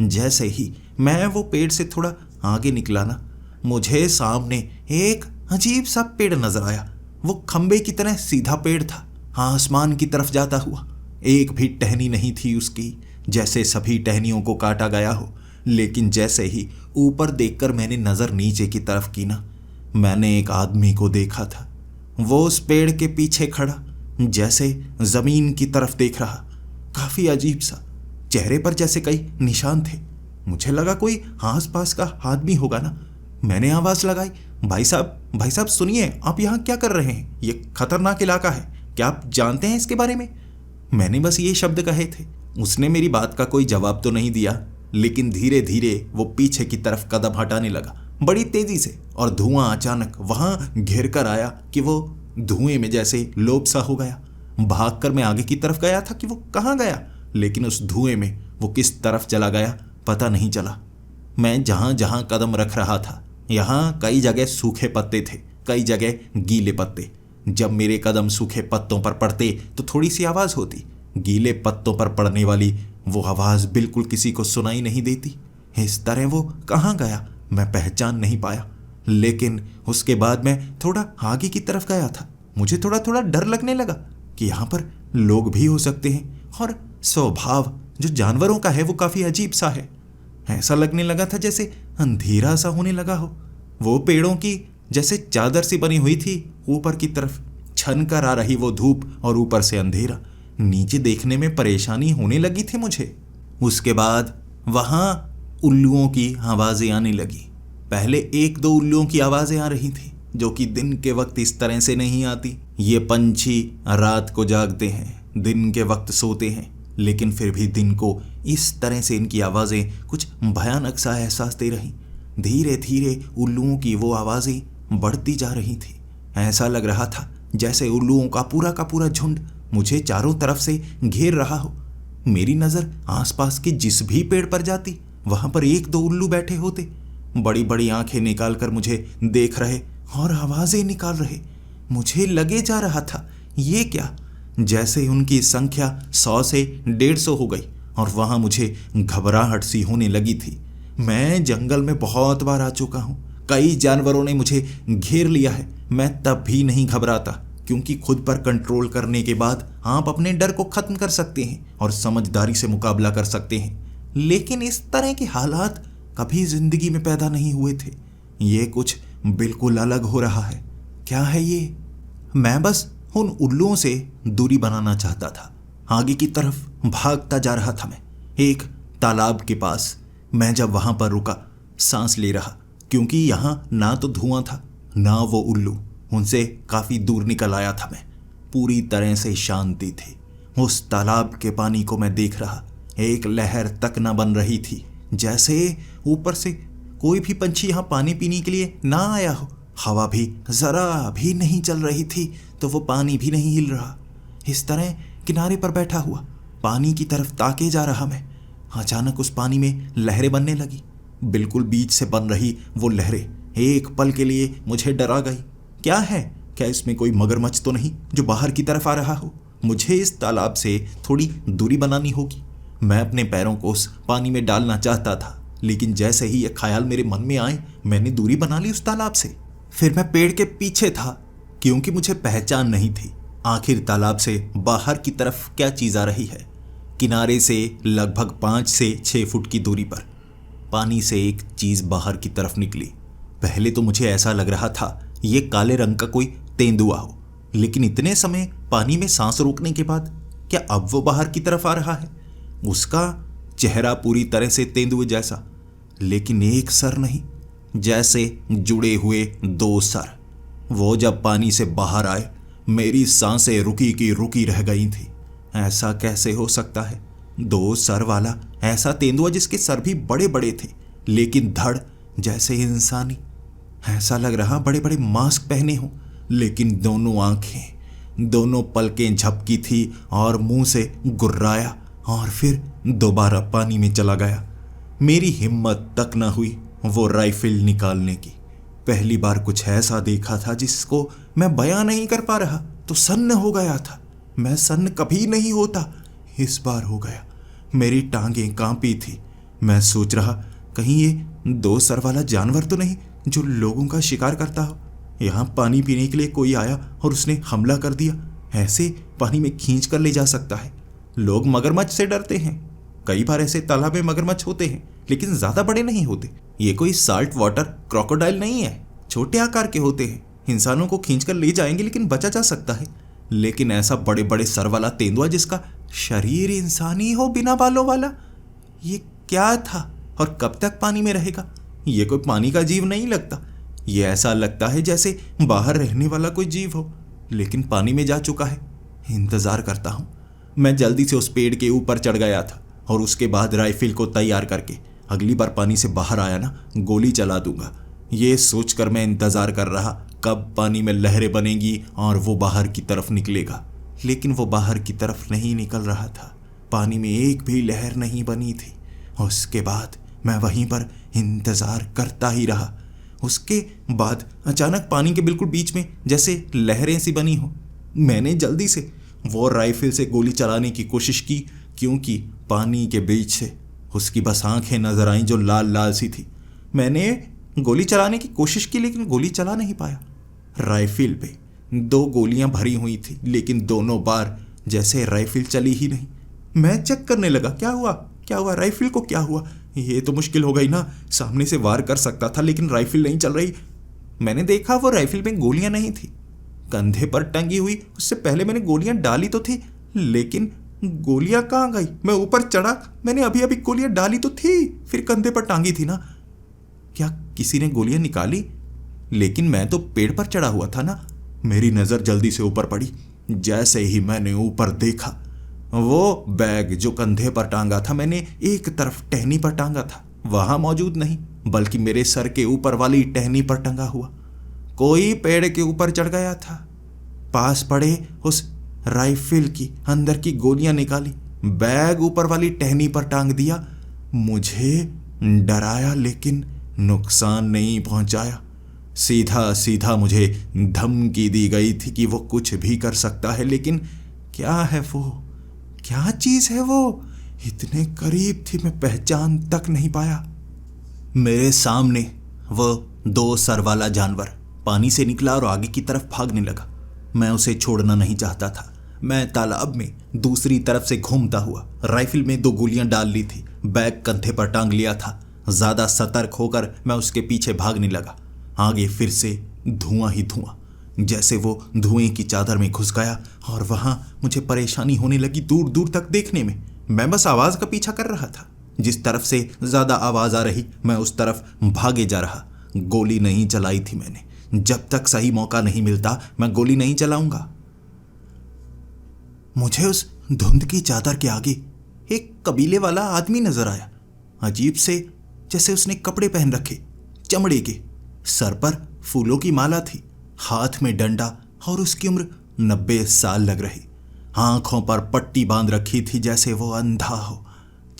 जैसे ही मैं वो पेड़ से थोड़ा आगे निकला ना, मुझे सामने एक अजीब सा पेड़ नजर आया। वो खंबे की तरह सीधा पेड़ था, आसमान की तरफ जाता हुआ। एक भी टहनी नहीं थी उसकी, जैसे सभी टहनियों को काटा गया हो। लेकिन जैसे ही ऊपर देखकर मैंने नजर नीचे की तरफ की ना, मैंने एक आदमी को देखा था। वो उस पेड़ के पीछे खड़ा, जैसे जमीन की तरफ देख रहा। काफी अजीब सा, चेहरे पर जैसे कई निशान थे। मुझे लगा कोई आसपास का आदमी होगा ना। मैंने आवाज लगाई, भाई साहब सुनिए, आप यहाँ क्या कर रहे हैं? ये खतरनाक इलाका है, क्या आप जानते हैं इसके बारे में? मैंने बस ये शब्द कहे थे। उसने मेरी बात का कोई जवाब तो नहीं दिया, लेकिन धीरे धीरे वो पीछे की तरफ कदम हटाने लगा, बड़ी तेजी से। और धुआं अचानक वहां घिर कर आया कि वो धुएं में जैसे लोप सा हो गया। भागकर मैं आगे की तरफ गया था कि वो कहाँ गया, लेकिन उस धुएं में वो किस तरफ चला गया पता नहीं चला। मैं जहां जहां कदम रख रहा था, यहाँ कई जगह सूखे पत्ते थे, कई जगह गीले पत्ते। जब मेरे कदम सूखे पत्तों पर पड़ते तो थोड़ी सी आवाज होती, गीले पत्तों पर पड़ने वाली वो आवाज बिल्कुल किसी को सुनाई नहीं देती। इस तरह वो कहाँ गया मैं पहचान नहीं पाया। लेकिन उसके बाद मैं थोड़ा आगे की तरफ गया था। मुझे थोड़ा थोड़ा डर लगने लगा कि यहाँ पर लोग भी हो सकते हैं, और स्वभाव जो जानवरों का है वो काफी अजीब सा है। ऐसा लगने लगा था जैसे अंधेरा सा होने लगा हो। वो पेड़ों की जैसे चादर सी बनी हुई थी, ऊपर की तरफ छन कर आ रही वो धूप, और ऊपर से अंधेरा। नीचे देखने में परेशानी होने लगी थी मुझे। उसके बाद वहां उल्लुओं की आवाजें आने लगी। पहले एक दो उल्लुओं की आवाजें आ रही थी, जो कि दिन के वक्त इस तरह से नहीं आती। ये पंछी रात को जागते हैं, दिन के वक्त सोते हैं, लेकिन फिर भी दिन को इस तरह से इनकी आवाजें कुछ भयानक सा एहसास दे रही। धीरे धीरे उल्लुओं की वो आवाजें बढ़ती जा रही थी। ऐसा लग रहा था जैसे उल्लुओं का पूरा झुंड मुझे चारों तरफ से घेर रहा हो। मेरी नज़र आसपास के जिस भी पेड़ पर जाती वहां पर एक दो उल्लू बैठे होते, बड़ी बड़ी आंखें निकालकर मुझे देख रहे और आवाजें निकाल रहे। मुझे लगे जा रहा था ये क्या, जैसे उनकी संख्या 100 से 150 हो गई और वहां मुझे घबराहट सी होने लगी थी। मैं जंगल में बहुत बार आ चुका हूं, कई जानवरों ने मुझे घेर लिया है, मैं तब भी नहीं घबराता, क्योंकि खुद पर कंट्रोल करने के बाद आप अपने डर को खत्म कर सकते हैं और समझदारी से मुकाबला कर सकते हैं। लेकिन इस तरह के हालात कभी जिंदगी में पैदा नहीं हुए थे। ये कुछ बिल्कुल अलग हो रहा है। क्या है ये? मैं बस उन उल्लुओं से दूरी बनाना चाहता था। आगे की तरफ भागता जा रहा था मैं, एक तालाब के पास। मैं जब वहां पर रुका, सांस ले रहा, क्योंकि यहां ना तो धुआं था ना वो उल्लू। उनसे काफी दूर निकल आया था मैं। पूरी तरह से शांति थी। उस तालाब के पानी को मैं देख रहा, एक लहर तक न बन रही थी, जैसे ऊपर से कोई भी पंछी यहां पानी पीने के लिए ना आया हो। हवा भी जरा भी नहीं चल रही थी, तो वो पानी भी नहीं हिल रहा। इस तरह किनारे पर बैठा हुआ पानी की तरफ ताके जा रहा मैं। अचानक उस पानी में लहरें बनने लगी। बिल्कुल बीच से बन रही वो लहरें एक पल के लिए मुझे डरा गई। क्या है? क्या इसमें कोई मगरमच्छ तो नहीं जो बाहर की तरफ आ रहा हो? मुझे इस तालाब से थोड़ी दूरी बनानी होगी। मैं अपने पैरों को उस पानी में डालना चाहता था, लेकिन जैसे ही ये ख्याल मेरे मन में आए, मैंने दूरी बना ली उस तालाब से। फिर मैं पेड़ के पीछे था, क्योंकि मुझे पहचान नहीं थी आखिर तालाब से बाहर की तरफ क्या चीज आ रही है। किनारे से लगभग 5 से 6 फुट की दूरी पर पानी से एक चीज बाहर की तरफ निकली। पहले तो मुझे ऐसा लग रहा था ये काले रंग का कोई तेंदुआ हो, लेकिन इतने समय पानी में सांस रोकने के बाद क्या अब वो बाहर की तरफ आ रहा है? उसका चेहरा पूरी तरह से तेंदुए जैसा, लेकिन एक सर नहीं, जैसे जुड़े हुए 2 सर। वो जब पानी से बाहर आए, मेरी सांसें रुकी की रुकी रह गई थी। ऐसा कैसे हो सकता है? 2 सर वाला ऐसा तेंदुआ जिसके सर भी बड़े बड़े थे, लेकिन धड़ जैसे इंसानी। ऐसा लग रहा बड़े बड़े मास्क पहने हों, लेकिन दोनों आंखें, दोनों पलकें झपकी थी और मुंह से गुर्राया और फिर दोबारा पानी में चला गया। मेरी हिम्मत तक न हुई वो राइफल निकालने की। पहली बार कुछ ऐसा देखा था जिसको मैं बयां नहीं कर पा रहा, तो सन्न हो गया था। मैं सन्न कभी नहीं होता, इस बार हो गया। मेरी टांगें कांपी थी। मैं सोच रहा कहीं ये 2 सर वाला जानवर तो नहीं जो लोगों का शिकार करता हो। यहाँ पानी पीने के लिए कोई आया और उसने हमला कर दिया। ऐसे पानी में खींच कर ले जा सकता है। लोग मगरमच्छ से डरते हैं। कई बार ऐसे तालाब में मगरमच्छ होते हैं, लेकिन ज्यादा बड़े नहीं होते। ये कोई साल्ट वाटर क्रोकोडाइल नहीं है, छोटे आकार के होते हैं। इंसानों को खींच कर ले जाएंगे, लेकिन बचा जा सकता है। लेकिन ऐसा बड़े बड़े सर वाला तेंदुआ जिसका शरीर इंसानी हो बिना बालों वाला, ये क्या था और कब तक पानी में रहेगा? ये कोई पानी का जीव नहीं लगता। ये ऐसा लगता है जैसे बाहर रहने वाला कोई जीव हो, लेकिन पानी में जा चुका है। इंतजार करता हूं। मैं जल्दी से उस पेड़ के ऊपर चढ़ गया था और उसके बाद राइफल को तैयार करके अगली बार पानी से बाहर आया ना, गोली चला दूंगा। ये सोचकर मैं इंतजार कर रहा कब पानी में लहरें बनेंगी और वो बाहर की तरफ निकलेगा। लेकिन वो बाहर की तरफ नहीं निकल रहा था। पानी में एक भी लहर नहीं बनी थी। उसके बाद मैं वहीं पर इंतजार करता ही रहा। उसके बाद अचानक पानी के बिल्कुल बीच में जैसे लहरें सी बनी हो। मैंने जल्दी से वो राइफल से गोली चलाने की कोशिश की, क्योंकि पानी के बीच से उसकी बस आंखें नजर आईं जो लाल लाल सी थी। मैंने गोली चलाने की कोशिश की, लेकिन गोली चला नहीं पाया। राइफल पे 2 गोलियां भरी हुई थी, लेकिन दोनों बार जैसे राइफल चली ही नहीं। मैं चेक करने लगा, क्या हुआ क्या हुआ, राइफल को क्या हुआ? ये तो मुश्किल हो गई ना। सामने से वार कर सकता था, लेकिन राइफल नहीं चल रही। मैंने देखा वो राइफल में गोलियां नहीं थी, कंधे पर टंगी हुई। उससे पहले मैंने गोलियां डाली तो थी, लेकिन गोलियां कहाँ गई? मैं ऊपर चढ़ा, मैंने अभी अभी गोलियां डाली तो थी, फिर कंधे पर टांगी थी ना। क्या किसी ने गोलियां निकाली? लेकिन मैं तो पेड़ पर चढ़ा हुआ था ना। मेरी नजर जल्दी से ऊपर पड़ी। जैसे ही मैंने ऊपर देखा, वो बैग जो कंधे पर टांगा था, मैंने एक तरफ टहनी पर टांगा था, वहां मौजूद नहीं, बल्कि मेरे सर के ऊपर वाली टहनी पर टंगा हुआ। कोई पेड़ के ऊपर चढ़ गया था। पास पड़े उस राइफल की अंदर की गोलियां निकाली। बैग ऊपर वाली टहनी पर टांग दिया। मुझे डराया लेकिन नुकसान नहीं पहुंचाया। सीधा सीधा मुझे धमकी दी गई थी कि वो कुछ भी कर सकता है, लेकिन क्या है वो, क्या चीज है वो? इतने करीब थी मैं पहचान तक नहीं पाया। मेरे सामने वो 2 सर वाला जानवर पानी से निकला और आगे की तरफ भागने लगा। मैं उसे छोड़ना नहीं चाहता था। मैं तालाब में दूसरी तरफ से घूमता हुआ राइफल में 2 गोलियां डाल ली थी, बैग कंधे पर टांग लिया था। ज्यादा सतर्क होकर मैं उसके पीछे भागने लगा। आगे फिर से धुआं ही धुआं। जैसे वो धुएं की चादर में घुस गया और वहां मुझे परेशानी होने लगी दूर दूर तक देखने में। मैं बस आवाज का पीछा कर रहा था। जिस तरफ से ज्यादा आवाज आ रही मैं उस तरफ भागे जा रहा। गोली नहीं चलाई थी मैंने। जब तक सही मौका नहीं मिलता मैं गोली नहीं चलाऊंगा। मुझे उस धुंध की चादर के आगे एक कबीले वाला आदमी नजर आया। अजीब से, जैसे उसने कपड़े पहन रखे, चमड़े के। सर पर फूलों की माला थी, हाथ में डंडा, और उसकी उम्र 90 साल लग रही। आंखों पर पट्टी बांध रखी थी जैसे वो अंधा हो।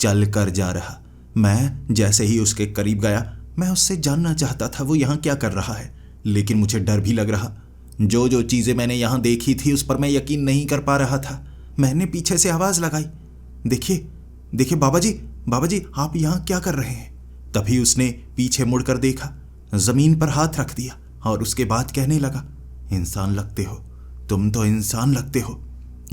चल कर जा रहा। मैं जैसे ही उसके करीब गया मैं उससे जानना चाहता था वो यहाँ क्या कर रहा है, लेकिन मुझे डर भी लग रहा। जो जो चीजें मैंने यहाँ देखी थी उस पर मैं यकीन नहीं कर पा रहा था। मैंने पीछे से आवाज लगाई, देखिए देखिए बाबा जी आप यहाँ क्या कर रहे हैं? तभी उसने पीछे मुड़कर देखा, जमीन पर हाथ रख दिया और उसके बाद कहने लगा, इंसान लगते हो, तुम तो इंसान लगते हो।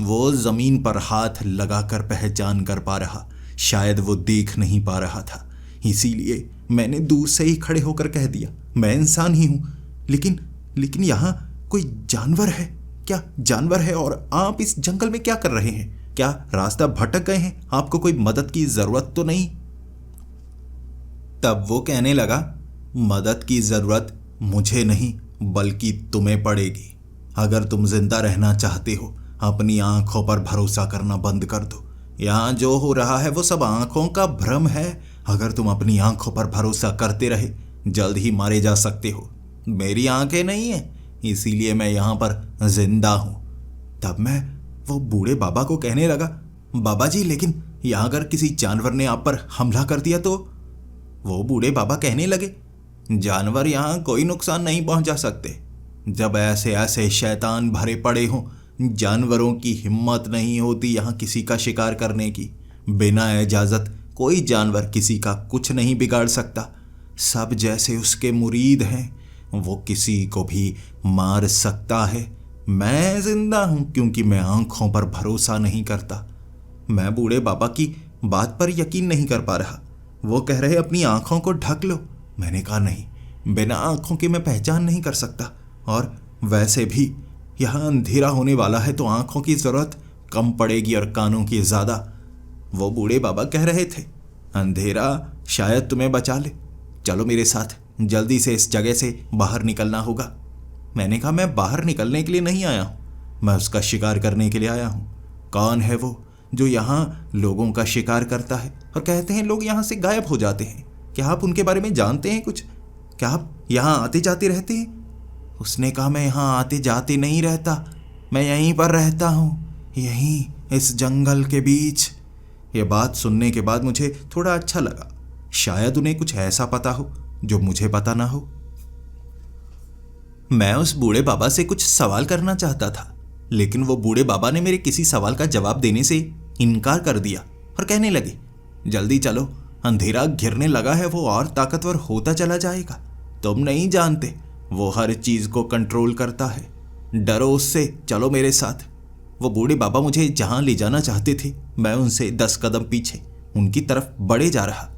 वो जमीन पर हाथ लगाकर पहचान कर पा रहा, शायद वो देख नहीं पा रहा था, इसीलिए मैंने दूर से ही खड़े होकर कह दिया, मैं इंसान ही हूं, लेकिन यहाँ कोई जानवर है क्या? जानवर है और आप इस जंगल में क्या कर रहे हैं? क्या रास्ता भटक गए हैं? आपको कोई मदद की जरूरत तो नहीं? तब वो कहने लगा, मदद की जरूरत मुझे नहीं बल्कि तुम्हें पड़ेगी। अगर तुम जिंदा रहना चाहते हो अपनी आंखों पर भरोसा करना बंद कर दो। यहाँ जो हो रहा है वो सब आंखों का भ्रम है। अगर तुम अपनी आंखों पर भरोसा करते रहे जल्द ही मारे जा सकते हो। मेरी आंखें नहीं है इसीलिए मैं यहाँ पर जिंदा हूँ। तब मैं वो बूढ़े बाबा को कहने लगा, बाबा जी लेकिन यहाँ अगर किसी जानवर ने आप पर हमला कर दिया तो? वो बूढ़े बाबा कहने लगे, जानवर यहाँ कोई नुकसान नहीं पहुंचा सकते। जब ऐसे ऐसे शैतान भरे पड़े हों, जानवरों की हिम्मत नहीं होती यहाँ किसी का शिकार करने की। बिना इजाजत कोई जानवर किसी का कुछ नहीं बिगाड़ सकता। सब जैसे उसके मुरीद हैं, वो किसी को भी मार सकता है। मैं जिंदा हूं क्योंकि मैं आंखों पर भरोसा नहीं करता। मैं बूढ़े बाबा की बात पर यकीन नहीं कर पा रहा। वो कह रहे अपनी आंखों को ढक लो। मैंने कहा नहीं, बिना आंखों के मैं पहचान नहीं कर सकता, और वैसे भी यहाँ अंधेरा होने वाला है तो आंखों की जरूरत कम पड़ेगी और कानों की ज्यादा। वो बूढ़े बाबा कह रहे थे, अंधेरा शायद तुम्हें बचा ले, चलो मेरे साथ, जल्दी से इस जगह से बाहर निकलना होगा। मैंने कहा मैं बाहर निकलने के लिए नहीं आया हूँ, मैं उसका शिकार करने के लिए आया हूँ। कौन है वो जो यहाँ लोगों का शिकार करता है और कहते हैं लोग यहाँ से गायब हो जाते हैं? क्या आप उनके बारे में जानते हैं कुछ? क्या आप यहाँ आते जाते रहते हैं? उसने कहा मैं यहाँ आते जाते नहीं रहता, मैं यहीं पर रहता हूँ, यहीं इस जंगल के बीच। ये बात सुनने के बाद मुझे थोड़ा अच्छा लगा। शायद उन्हें कुछ ऐसा पता हो जो मुझे पता ना हो। मैं उस बूढ़े बाबा से कुछ सवाल करना चाहता था, लेकिन वो बूढ़े बाबा ने मेरे किसी सवाल का जवाब देने से इनकार कर दिया और कहने लगे, जल्दी चलो, अंधेरा घिरने लगा है, वो और ताकतवर होता चला जाएगा। तुम नहीं जानते, वो हर चीज को कंट्रोल करता है, डरो उससे, चलो मेरे साथ। वो बूढ़े बाबा मुझे जहां ले जाना चाहते थे मैं उनसे 10 कदम पीछे उनकी तरफ बढ़े जा रहा।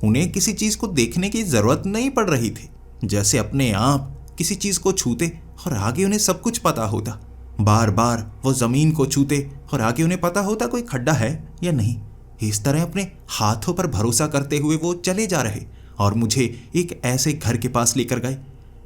उन्हें किसी चीज को देखने की जरूरत नहीं पड़ रही थी, जैसे अपने आप किसी चीज को छूते और आगे उन्हें सब कुछ पता होता। बार बार वो जमीन को छूते और आगे उन्हें पता होता कोई खड्डा है या नहीं। इस तरह अपने हाथों पर भरोसा करते हुए वो चले जा रहे और मुझे एक ऐसे घर के पास लेकर गए।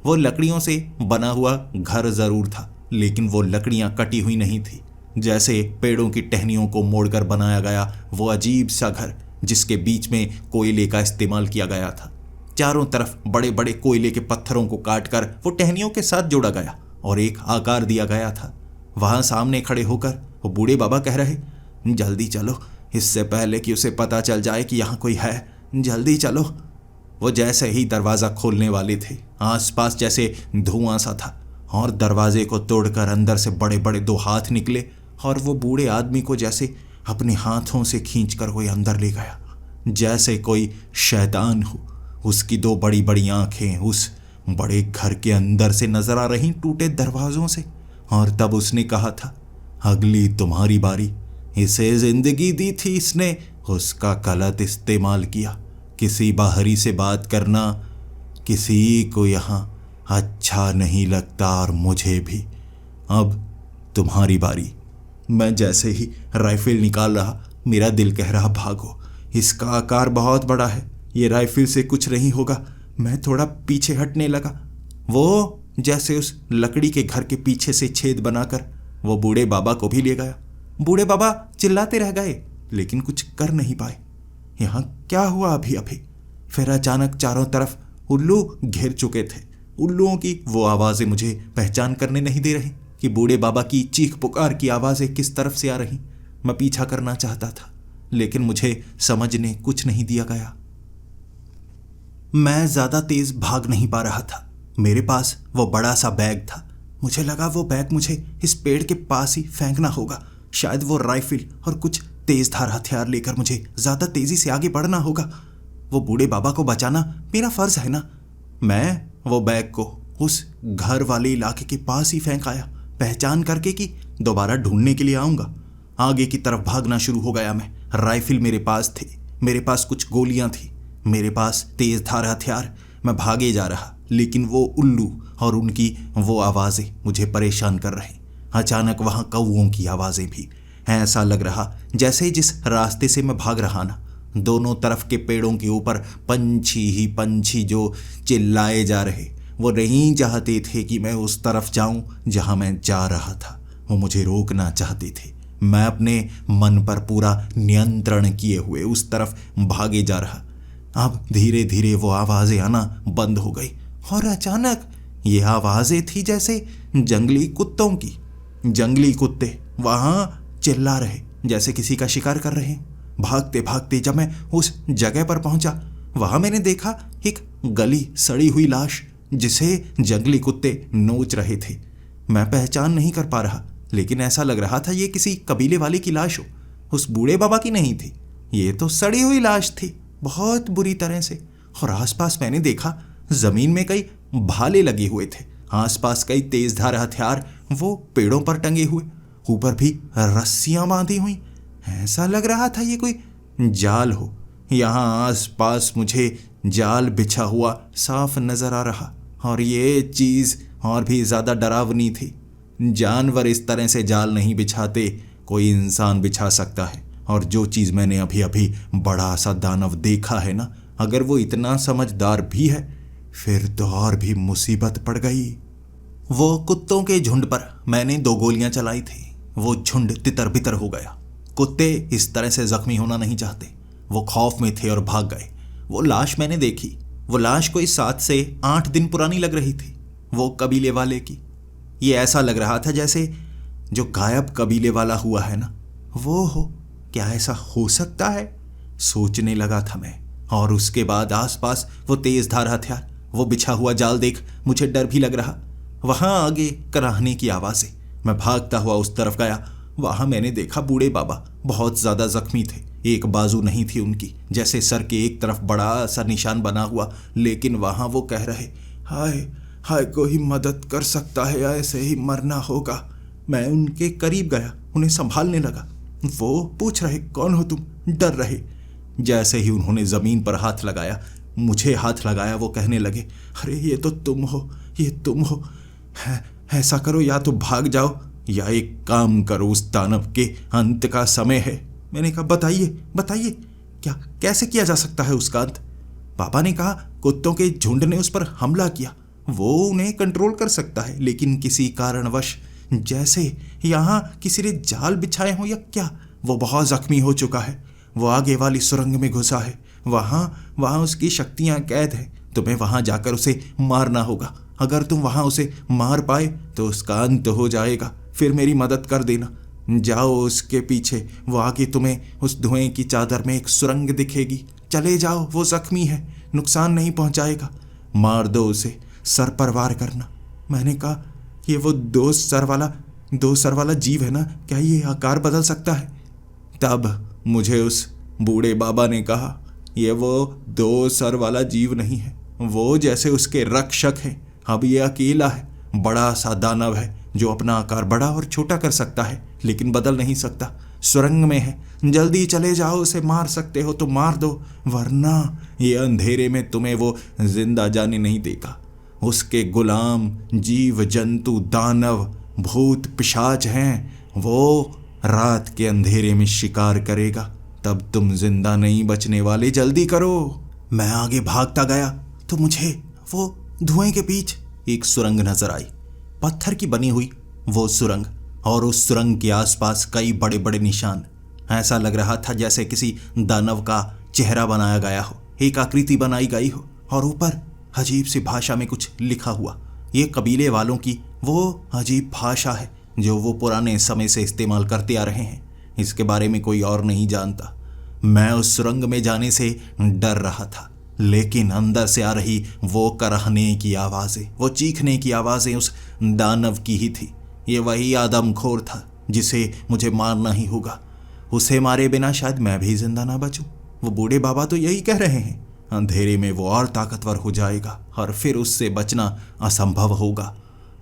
वो लकड़ियों से बना हुआ घर जरूर था, लेकिन वो लकड़ियां कटी हुई नहीं थी। जैसे पेड़ों की टहनियों को मोड़कर बनाया गया वो अजीब सा घर, जिसके बीच में कोयले का इस्तेमाल किया गया था। चारों तरफ बड़े बड़े कोयले के पत्थरों को काटकर वो टहनियों के साथ जोड़ा गया और एक आकार दिया गया था। वहां सामने खड़े होकर वो बूढ़े बाबा कह रहे, जल्दी चलो, इससे पहले कि उसे पता चल जाए कि यहाँ कोई है। जल्दी चलो। वो जैसे ही दरवाज़ा खोलने वाले थे, आसपास जैसे धुआं सा था और दरवाजे को तोड़कर अंदर से बड़े बड़े 2 हाथ निकले और वो बूढ़े आदमी को जैसे अपने हाथों से खींचकर कोई अंदर ले गया, जैसे कोई शैतान हो। उसकी 2 बड़ी बड़ी आंखें उस बड़े घर के अंदर से नजर आ रही टूटे दरवाजों से। और तब उसने कहा था, अगली तुम्हारी बारी। इसे जिंदगी दी थी इसने, उसका गलत इस्तेमाल किया। किसी बाहरी से बात करना किसी को यहाँ अच्छा नहीं लगता, और मुझे भी। अब तुम्हारी बारी। मैं जैसे ही राइफल निकाल रहा, मेरा दिल कह रहा भागो, इसका आकार बहुत बड़ा है, ये राइफल से कुछ नहीं होगा। मैं थोड़ा पीछे हटने लगा। वो जैसे उस लकड़ी के घर के पीछे से छेद बनाकर वो बूढ़े बाबा को भी ले गया। बूढ़े बाबा चिल्लाते रह गए लेकिन कुछ कर नहीं पाए। यहाँ क्या हुआ अभी अभी? फिर अचानक चारों तरफ उल्लू घेर चुके थे। उल्लुओं की वो आवाज़ें मुझे पहचान करने नहीं दे रही कि बूढ़े बाबा की चीख पुकार की आवाज़ें किस तरफ से आ रही। मैं पीछा करना चाहता था लेकिन मुझे समझने कुछ नहीं दिया गया। मैं ज़्यादा तेज भाग नहीं पा रहा था। मेरे पास वो बड़ा सा बैग था। मुझे लगा वो बैग मुझे इस पेड़ के पास ही फेंकना होगा। शायद वो राइफल और कुछ तेज धार हथियार लेकर मुझे ज़्यादा तेजी से आगे बढ़ना होगा। वो बूढ़े बाबा को बचाना मेरा फर्ज है ना। मैं वो बैग को उस घर वाले इलाके के पास ही फेंक आया, पहचान करके कि दोबारा ढूंढने के लिए आऊँगा। आगे की तरफ भागना शुरू हो गया मैं। राइफल मेरे पास थे, मेरे पास कुछ गोलियां थी, मेरे पास तेज धार हथियार। मैं भागे जा रहा लेकिन वो उल्लू और उनकी वो आवाज़ें मुझे परेशान कर रही। अचानक वहाँ कौओं की आवाज़ें भी। ऐसा लग रहा जैसे जिस रास्ते से मैं भाग रहा ना, दोनों तरफ के पेड़ों के ऊपर पंछी ही पंछी जो चिल्लाए जा रहे। वो नहीं चाहते थे कि मैं उस तरफ जाऊं जहां मैं जा रहा था। वो मुझे रोकना चाहते थे। मैं अपने मन पर पूरा नियंत्रण किए हुए उस तरफ भागे जा रहा। अब धीरे धीरे वो आवाज़ें आना बंद हो गई और अचानक ये आवाज़ें थी जैसे जंगली कुत्तों की। जंगली कुत्ते वहाँ चिल्ला रहे जैसे किसी का शिकार कर रहे हैं। भागते भागते जब मैं उस जगह पर पहुंचा, वहाँ मैंने देखा एक गली सड़ी हुई लाश जिसे जंगली कुत्ते नोच रहे थे। मैं पहचान नहीं कर पा रहा लेकिन ऐसा लग रहा था ये किसी कबीले वाले की लाश हो। उस बूढ़े बाबा की नहीं थी, ये तो सड़ी हुई लाश थी बहुत बुरी तरह से। और आसपास मैंने देखा जमीन में कई भाले लगे हुए थे, आसपास कई तेजधार हथियार वो पेड़ों पर टंगे हुए, ऊपर भी रस्सियां बांधी हुई। ऐसा लग रहा था ये कोई जाल हो। यहाँ आसपास मुझे जाल बिछा हुआ साफ नजर आ रहा और ये चीज़ और भी ज़्यादा डरावनी थी। जानवर इस तरह से जाल नहीं बिछाते, कोई इंसान बिछा सकता है। और जो चीज़ मैंने अभी अभी बड़ा सा दानव देखा है ना, अगर वो इतना समझदार भी है फिर तो और भी मुसीबत पड़ गई। वो कुत्तों के झुंड पर मैंने 2 गोलियां चलाई थी। वो झुंड तितर बितर हो गया। कुत्ते इस तरह से जख्मी होना नहीं चाहते। वो खौफ में थे और भाग गए। वो लाश मैंने देखी। वो लाश कोई 7 से 8 दिन पुरानी लग रही थी, वो कबीले वाले की। ये ऐसा लग रहा था जैसे जो गायब कबीले वाला हुआ है ना, वो हो। क्या ऐसा हो सकता है? सोचने लगा था मैं। और उसके बाद आसपास वो तेजधार हथियार, वो बिछा हुआ जाल देख मुझे डर भी लग रहा। वहां आगे कराहने की आवाज़ें। मैं भागता हुआ उस तरफ गया। वहां मैंने देखा बूढ़े बाबा बहुत ज़्यादा जख्मी थे। एक बाजू नहीं थी उनकी, जैसे सर के एक तरफ बड़ा सा निशान बना हुआ। लेकिन वहां वो कह रहे, हाय हाय कोई मदद कर सकता है, ऐसे ही मरना होगा। मैं उनके करीब गया, उन्हें संभालने लगा। वो पूछ रहे, कौन हो तुम? डर रहे। जैसे ही उन्होंने ज़मीन पर हाथ लगाया, मुझे हाथ लगाया, वो कहने लगे, अरे ये तो तुम हो, ये तुम हो। ऐसा करो, या तो भाग जाओ या एक काम करो, उस दानव के अंत का समय है। मैंने कहा, बताइए बताइए, क्या कैसे किया जा सकता है उसका अंत? पापा ने कहा, कुत्तों के झुंड ने उस पर हमला किया, वो उन्हें कंट्रोल कर सकता है, लेकिन किसी कारणवश, जैसे यहाँ किसी ने जाल बिछाए हो या क्या, वो बहुत जख्मी हो चुका है। वो आगे वाली सुरंग में घुसा है। वहाँ उसकी शक्तियाँ कैद है। तुम्हें वहाँ जाकर उसे मारना होगा। अगर तुम वहाँ उसे मार पाए तो उसका अंत हो जाएगा। फिर मेरी मदद कर देना। जाओ उसके पीछे, वो आगे तुम्हें उस धुएं की चादर में एक सुरंग दिखेगी, चले जाओ, वो जख्मी है, नुकसान नहीं पहुंचाएगा, मार दो उसे, सर पर वार करना। मैंने कहा, ये वो दो सर वाला जीव है ना, क्या ये आकार बदल सकता है? तब मुझे उस बूढ़े बाबा ने कहा, ये वो दो सर वाला जीव नहीं है, वो जैसे उसके रक्षक है। अब ये अकेला है, बड़ा सा दानव है जो अपना आकार बड़ा और छोटा कर सकता है लेकिन बदल नहीं सकता। सुरंग में है, जल्दी चले जाओ, उसे मार सकते हो तो मार दो, वरना ये अंधेरे में तुम्हें वो जिंदा जाने नहीं देगा। उसके गुलाम जीव जंतु दानव भूत पिशाच हैं, वो रात के अंधेरे में शिकार करेगा, तब तुम जिंदा नहीं बचने वाले, जल्दी करो। मैं आगे भागता गया तो मुझे वो धुएं के बीच एक सुरंग नजर आई, पत्थर की बनी हुई वो सुरंग, और उस सुरंग के आसपास कई बड़े बड़े निशान। ऐसा लग रहा था जैसे किसी दानव का चेहरा बनाया गया हो, एक आकृति बनाई गई हो, और ऊपर अजीब सी भाषा में कुछ लिखा हुआ। ये कबीले वालों की वो अजीब भाषा है जो वो पुराने समय से इस्तेमाल करते आ रहे हैं, इसके बारे में कोई और नहीं जानता। मैं उस सुरंग में जाने से डर रहा था, लेकिन अंदर से आ रही वो कराहने की आवाज़ें, वो चीखने की आवाज़ें उस दानव की ही थी। ये वही आदमखोर था जिसे मुझे मारना ही होगा, उसे मारे बिना शायद मैं भी जिंदा ना बचूं। वो बूढ़े बाबा तो यही कह रहे हैं, अंधेरे में वो और ताकतवर हो जाएगा और फिर उससे बचना असंभव होगा।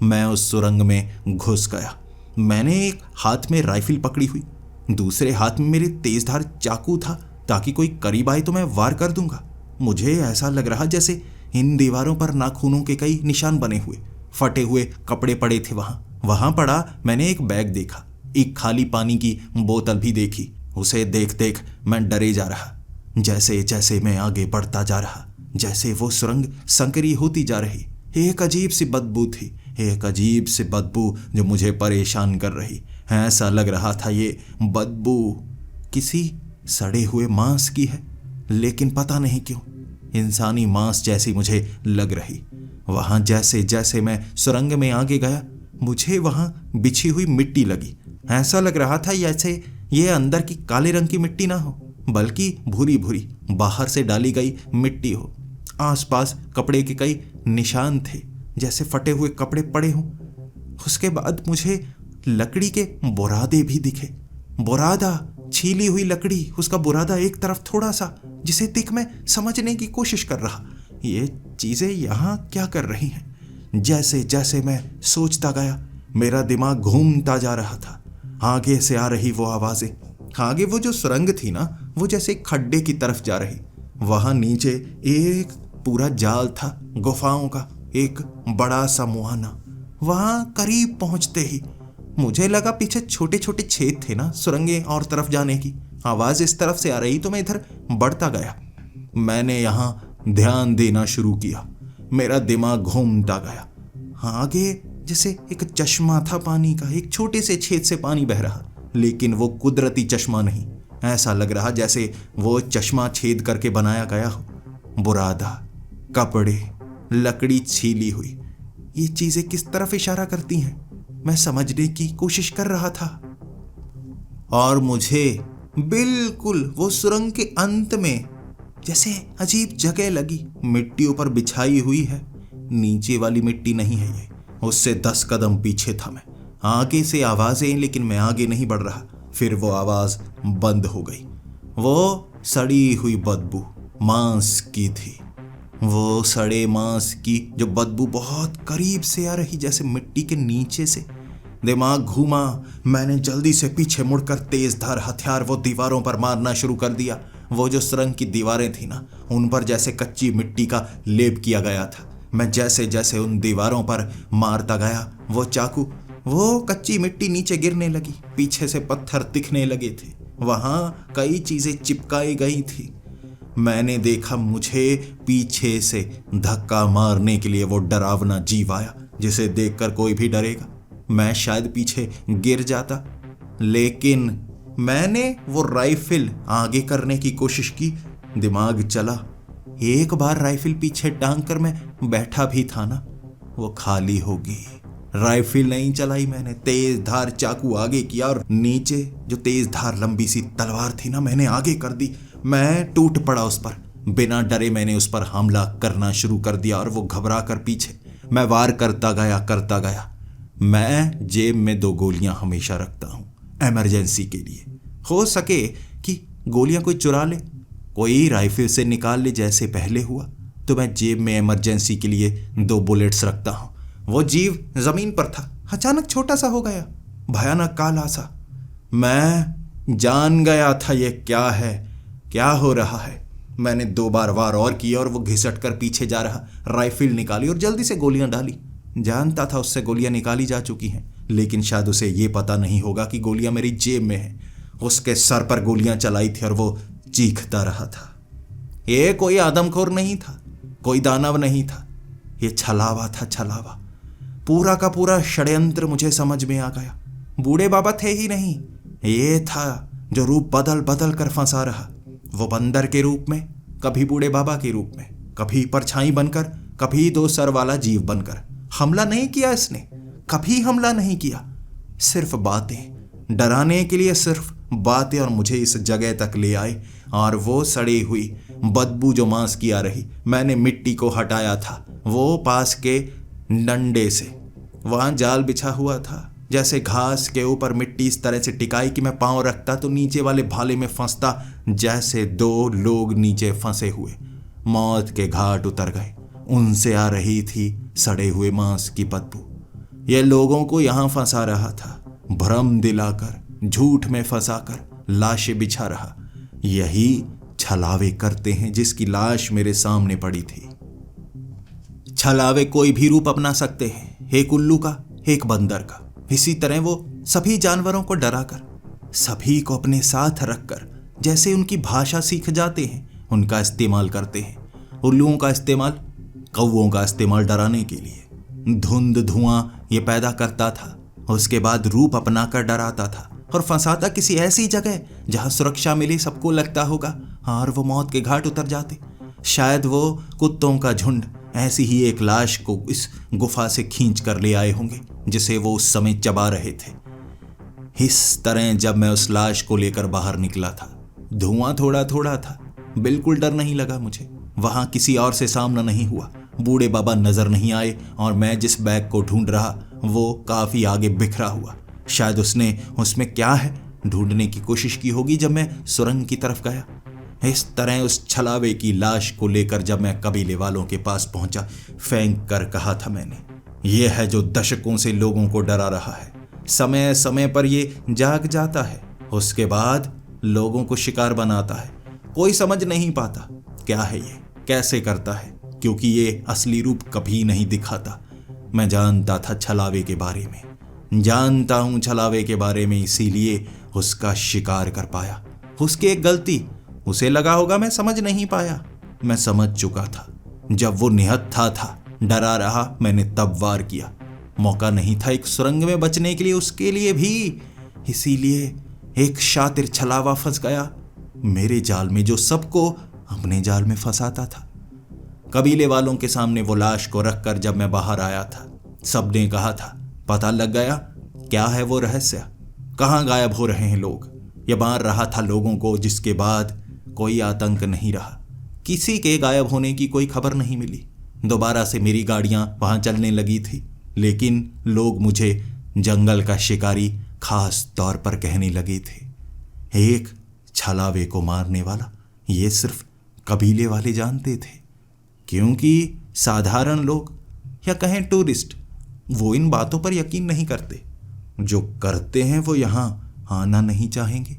मैं उस सुरंग में घुस गया। मैंने एक हाथ में राइफल पकड़ी हुई, दूसरे हाथ में मेरे तेजधार चाकू था, ताकि कोई करीब आए तो मैं वार कर दूंगा। मुझे ऐसा लग रहा जैसे इन दीवारों पर नाखूनों के कई निशान बने हुए, फटे हुए कपड़े पड़े थे। वहां पड़ा मैंने एक बैग देखा, एक खाली पानी की बोतल भी देखी। उसे देख देख मैं डरे जा रहा। जैसे जैसे मैं आगे बढ़ता जा रहा, जैसे वो सुरंग संकरी होती जा रही, एक अजीब सी बदबू थी, एक अजीब सी बदबू जो मुझे परेशान कर रही। ऐसा लग रहा था ये बदबू किसी सड़े हुए मांस की है, लेकिन पता नहीं क्यों इंसानी मांस जैसी मुझे लग रही। वहां जैसे जैसे मैं सुरंग में आगे गया, मुझे वहां बिछी हुई मिट्टी लगी। ऐसा लग रहा था जैसे ये अंदर की काले रंग की मिट्टी ना हो, बल्कि भूरी भूरी बाहर से डाली गई मिट्टी हो। आसपास कपड़े के कई निशान थे, जैसे फटे हुए कपड़े पड़े हों। उसके बाद मुझे लकड़ी के बुरादे भी दिखे। बुरादा, छीली हुई लकड़ी, उसका बुरादा एक तरफ थोड़ा सा, जिसे देख मैं समझने की कोशिश कर रहा, ये चीजें यहाँ क्या कर रही हैं। जैसे जैसे मैं सोचता गया, मेरा दिमाग घूमता जा रहा था। आगे से आ रही वो आवाजें, आगे वो जो सुरंग थी ना, वो जैसे एक खड्डे की तरफ जा रही। वहां नीचे एक पूरा जाल था गुफाओं का, एक बड़ा सा मुहाना। वहां करीब पहुंचते ही मुझे लगा पीछे छोटे छोटे छेद थे ना सुरंगें और तरफ जाने की। आवाज इस तरफ से आ रही तो मैं इधर बढ़ता गया। मैंने यहाँ ध्यान देना शुरू किया, मेरा दिमाग घूमता गया। आगे जैसे एक चश्मा था पानी का, एक छोटे से छेद से पानी बह रहा, लेकिन वो कुदरती चश्मा नहीं। ऐसा लग रहा जैसे वो चश्मा छेद करके बनाया गया हो। बुरादा, कपड़े, लकड़ी छीली हुई, ये चीजें किस तरफ इशारा करती हैं, मैं समझने की कोशिश कर रहा था। और मुझे बिल्कुल वो सुरंग के अंत में जैसे अजीब जगह लगी। मिट्टी ऊपर बिछाई हुई है, नीचे वाली मिट्टी नहीं है ये, उससे 10 कदम पीछे था मैं। आगे से आवाजें, लेकिन मैं आगे नहीं बढ़ रहा। फिर वो आवाज बंद हो गई। वो सड़ी हुई बदबू मांस की थी, वो सड़े मांस की जो बदबू बहुत करीब से आ रही, जैसे मिट्टी के नीचे से। दिमाग घूमा, मैंने जल्दी से पीछे मुड़कर तेज धार हथियार वो दीवारों पर मारना शुरू कर दिया। वो जो सुरंग की दीवारें थी ना, उन पर जैसे कच्ची मिट्टी का लेप किया गया था। मैं जैसे जैसे उन दीवारों पर मारता गया, वो चाकू, वो कच्ची मिट्टी नीचे गिरने लगी, पीछे से पत्थर दिखने लगे थे, वहां कई चीजें चिपकाई गई थी। मैंने देखा मुझे पीछे से धक्का मारने के लिए वो डरावना जीव आया, जिसे देखकर कोई भी डरेगा। मैं शायद पीछे गिर जाता, लेकिन मैंने वो राइफल आगे करने की कोशिश की। दिमाग चला, एक बार राइफल पीछे टांग कर मैं बैठा भी था ना, वो खाली होगी। राइफल नहीं चलाई मैंने, तेज धार चाकू आगे किया और नीचे जो तेज धार लंबी सी तलवार थी ना, मैंने आगे कर दी। मैं टूट पड़ा उस पर। बिना डरे मैंने उस पर हमला करना शुरू कर दिया और वो घबरा कर पीछे। मैं वार करता गया। मैं जेब में 2 गोलियां हमेशा रखता हूं, इमरजेंसी के लिए। हो सके कि गोलियां कोई चुरा ले, कोई राइफल से निकाल ले, जैसे पहले हुआ। तो मैं जेब में इमरजेंसी के लिए 2 बुलेट्स रखता हूं। वो जीव जमीन पर था, अचानक छोटा सा हो गया, भयानक काला सा। मैं जान गया था ये क्या है, क्या हो रहा है। मैंने 2 बार वार और किया और वो घिसट कर पीछे जा रहा। राइफल निकाली और जल्दी से गोलियां डाली। जानता था उससे गोलियां निकाली जा चुकी हैं, लेकिन शायद उसे ये पता नहीं होगा कि गोलियां मेरी जेब में हैं। उसके सर पर गोलियां चलाई थी और वो चीखता रहा था। ये कोई आदमखोर नहीं था, कोई दानव नहीं था, ये छलावा था, छलावा। पूरा का पूरा षड्यंत्र मुझे समझ में आ गया। बूढ़े बाबा थे ही नहीं, ये था जो रूप बदल बदल कर फंसा रहा। वो बंदर के रूप में, कभी बूढ़े बाबा के रूप में, कभी परछाई बनकर, कभी 2 सर वाला जीव बनकर। हमला नहीं किया इसने, कभी हमला नहीं किया। सिर्फ बातें, डराने के लिए सिर्फ बातें, और मुझे इस जगह तक ले आए। और वो सड़ी हुई बदबू जो मांस की आ रही, मैंने मिट्टी को हटाया था वो पास के डंडे से। वहां जाल बिछा हुआ था, जैसे घास के ऊपर मिट्टी इस तरह से टिकाई कि मैं पांव रखता तो नीचे वाले भाले में फंसता, जैसे 2 लोग नीचे फंसे हुए मौत के घाट उतर गए। उनसे आ रही थी सड़े हुए मांस की बदबू। यह लोगों को यहां फंसा रहा था, भ्रम दिलाकर, झूठ में फंसाकर लाशें बिछा रहा। यही छलावे करते हैं जिसकी लाश मेरे सामने पड़ी थी। छलावे कोई भी रूप अपना सकते हैं, एक उल्लू का, एक बंदर का। इसी तरह वो सभी जानवरों को डराकर, सभी को अपने साथ रखकर, जैसे उनकी भाषा सीख जाते हैं, उनका इस्तेमाल करते हैं। उल्लुओं का इस्तेमाल, कौवों का इस्तेमाल डराने के लिए। धुंध धुआं ये पैदा करता था, उसके बाद रूप अपनाकर डराता था और फंसाता किसी ऐसी जगह जहां सुरक्षा मिली। सबको लगता होगा और वो मौत के घाट उतर जाते। शायद वो कुत्तों का झुंड ऐसी ही एक लाश को इस गुफा से खींच कर ले आए होंगे जिसे वो उस समय चबा रहे थे। इस तरह जब मैं उस लाश को लेकर बाहर निकला था, धुआं थोड़ा थोड़ा था, बिल्कुल डर नहीं लगा मुझे। वहां किसी और से सामना नहीं हुआ, बूढ़े बाबा नजर नहीं आए और मैं जिस बैग को ढूंढ रहा वो काफी आगे बिखरा हुआ। शायद उसने उसमें क्या है ढूंढने की कोशिश की होगी जब मैं सुरंग की तरफ गया। इस तरह उस छलावे की लाश को लेकर जब मैं कबीले वालों के पास पहुंचा, फेंक कर कहा था मैंने, यह है जो दशकों से लोगों को डरा रहा है। समय समय पर ये जाग जाता है, उसके बाद लोगों को शिकार बनाता है। कोई समझ नहीं पाता क्या है ये, कैसे करता है, क्योंकि ये असली रूप कभी नहीं दिखाता। मैं जानता था छलावे के बारे में, जानता हूं छलावे के बारे में, इसीलिए उसका शिकार कर पाया। उसकी एक गलती, उसे लगा होगा मैं समझ नहीं पाया। मैं समझ चुका था। जब वो निहत्था था, डरा रहा, मैंने तब वार किया। मौका नहीं था एक सुरंग में बचने के लिए उसके लिए भी। इसीलिए एक शातिर छलावा फंस गया मेरे जाल में, जो सबको अपने जाल में फंसाता था। कबीले वालों के सामने वो लाश को रखकर जब मैं बाहर आया था, सबने कहा था, पता लग गया क्या है वो रहस्य, कहाँ गायब हो रहे हैं लोग। ये मार रहा था लोगों को, जिसके बाद कोई आतंक नहीं रहा। किसी के गायब होने की कोई खबर नहीं मिली। दोबारा से मेरी गाड़ियां वहां चलने लगी थी, लेकिन लोग मुझे जंगल का शिकारी खास तौर पर कहने लगे थे। एक छलावे को मारने वाला ये सिर्फ कबीले वाले जानते थे, क्योंकि साधारण लोग या कहें टूरिस्ट वो इन बातों पर यकीन नहीं करते। जो करते हैं वो यहाँ आना नहीं चाहेंगे।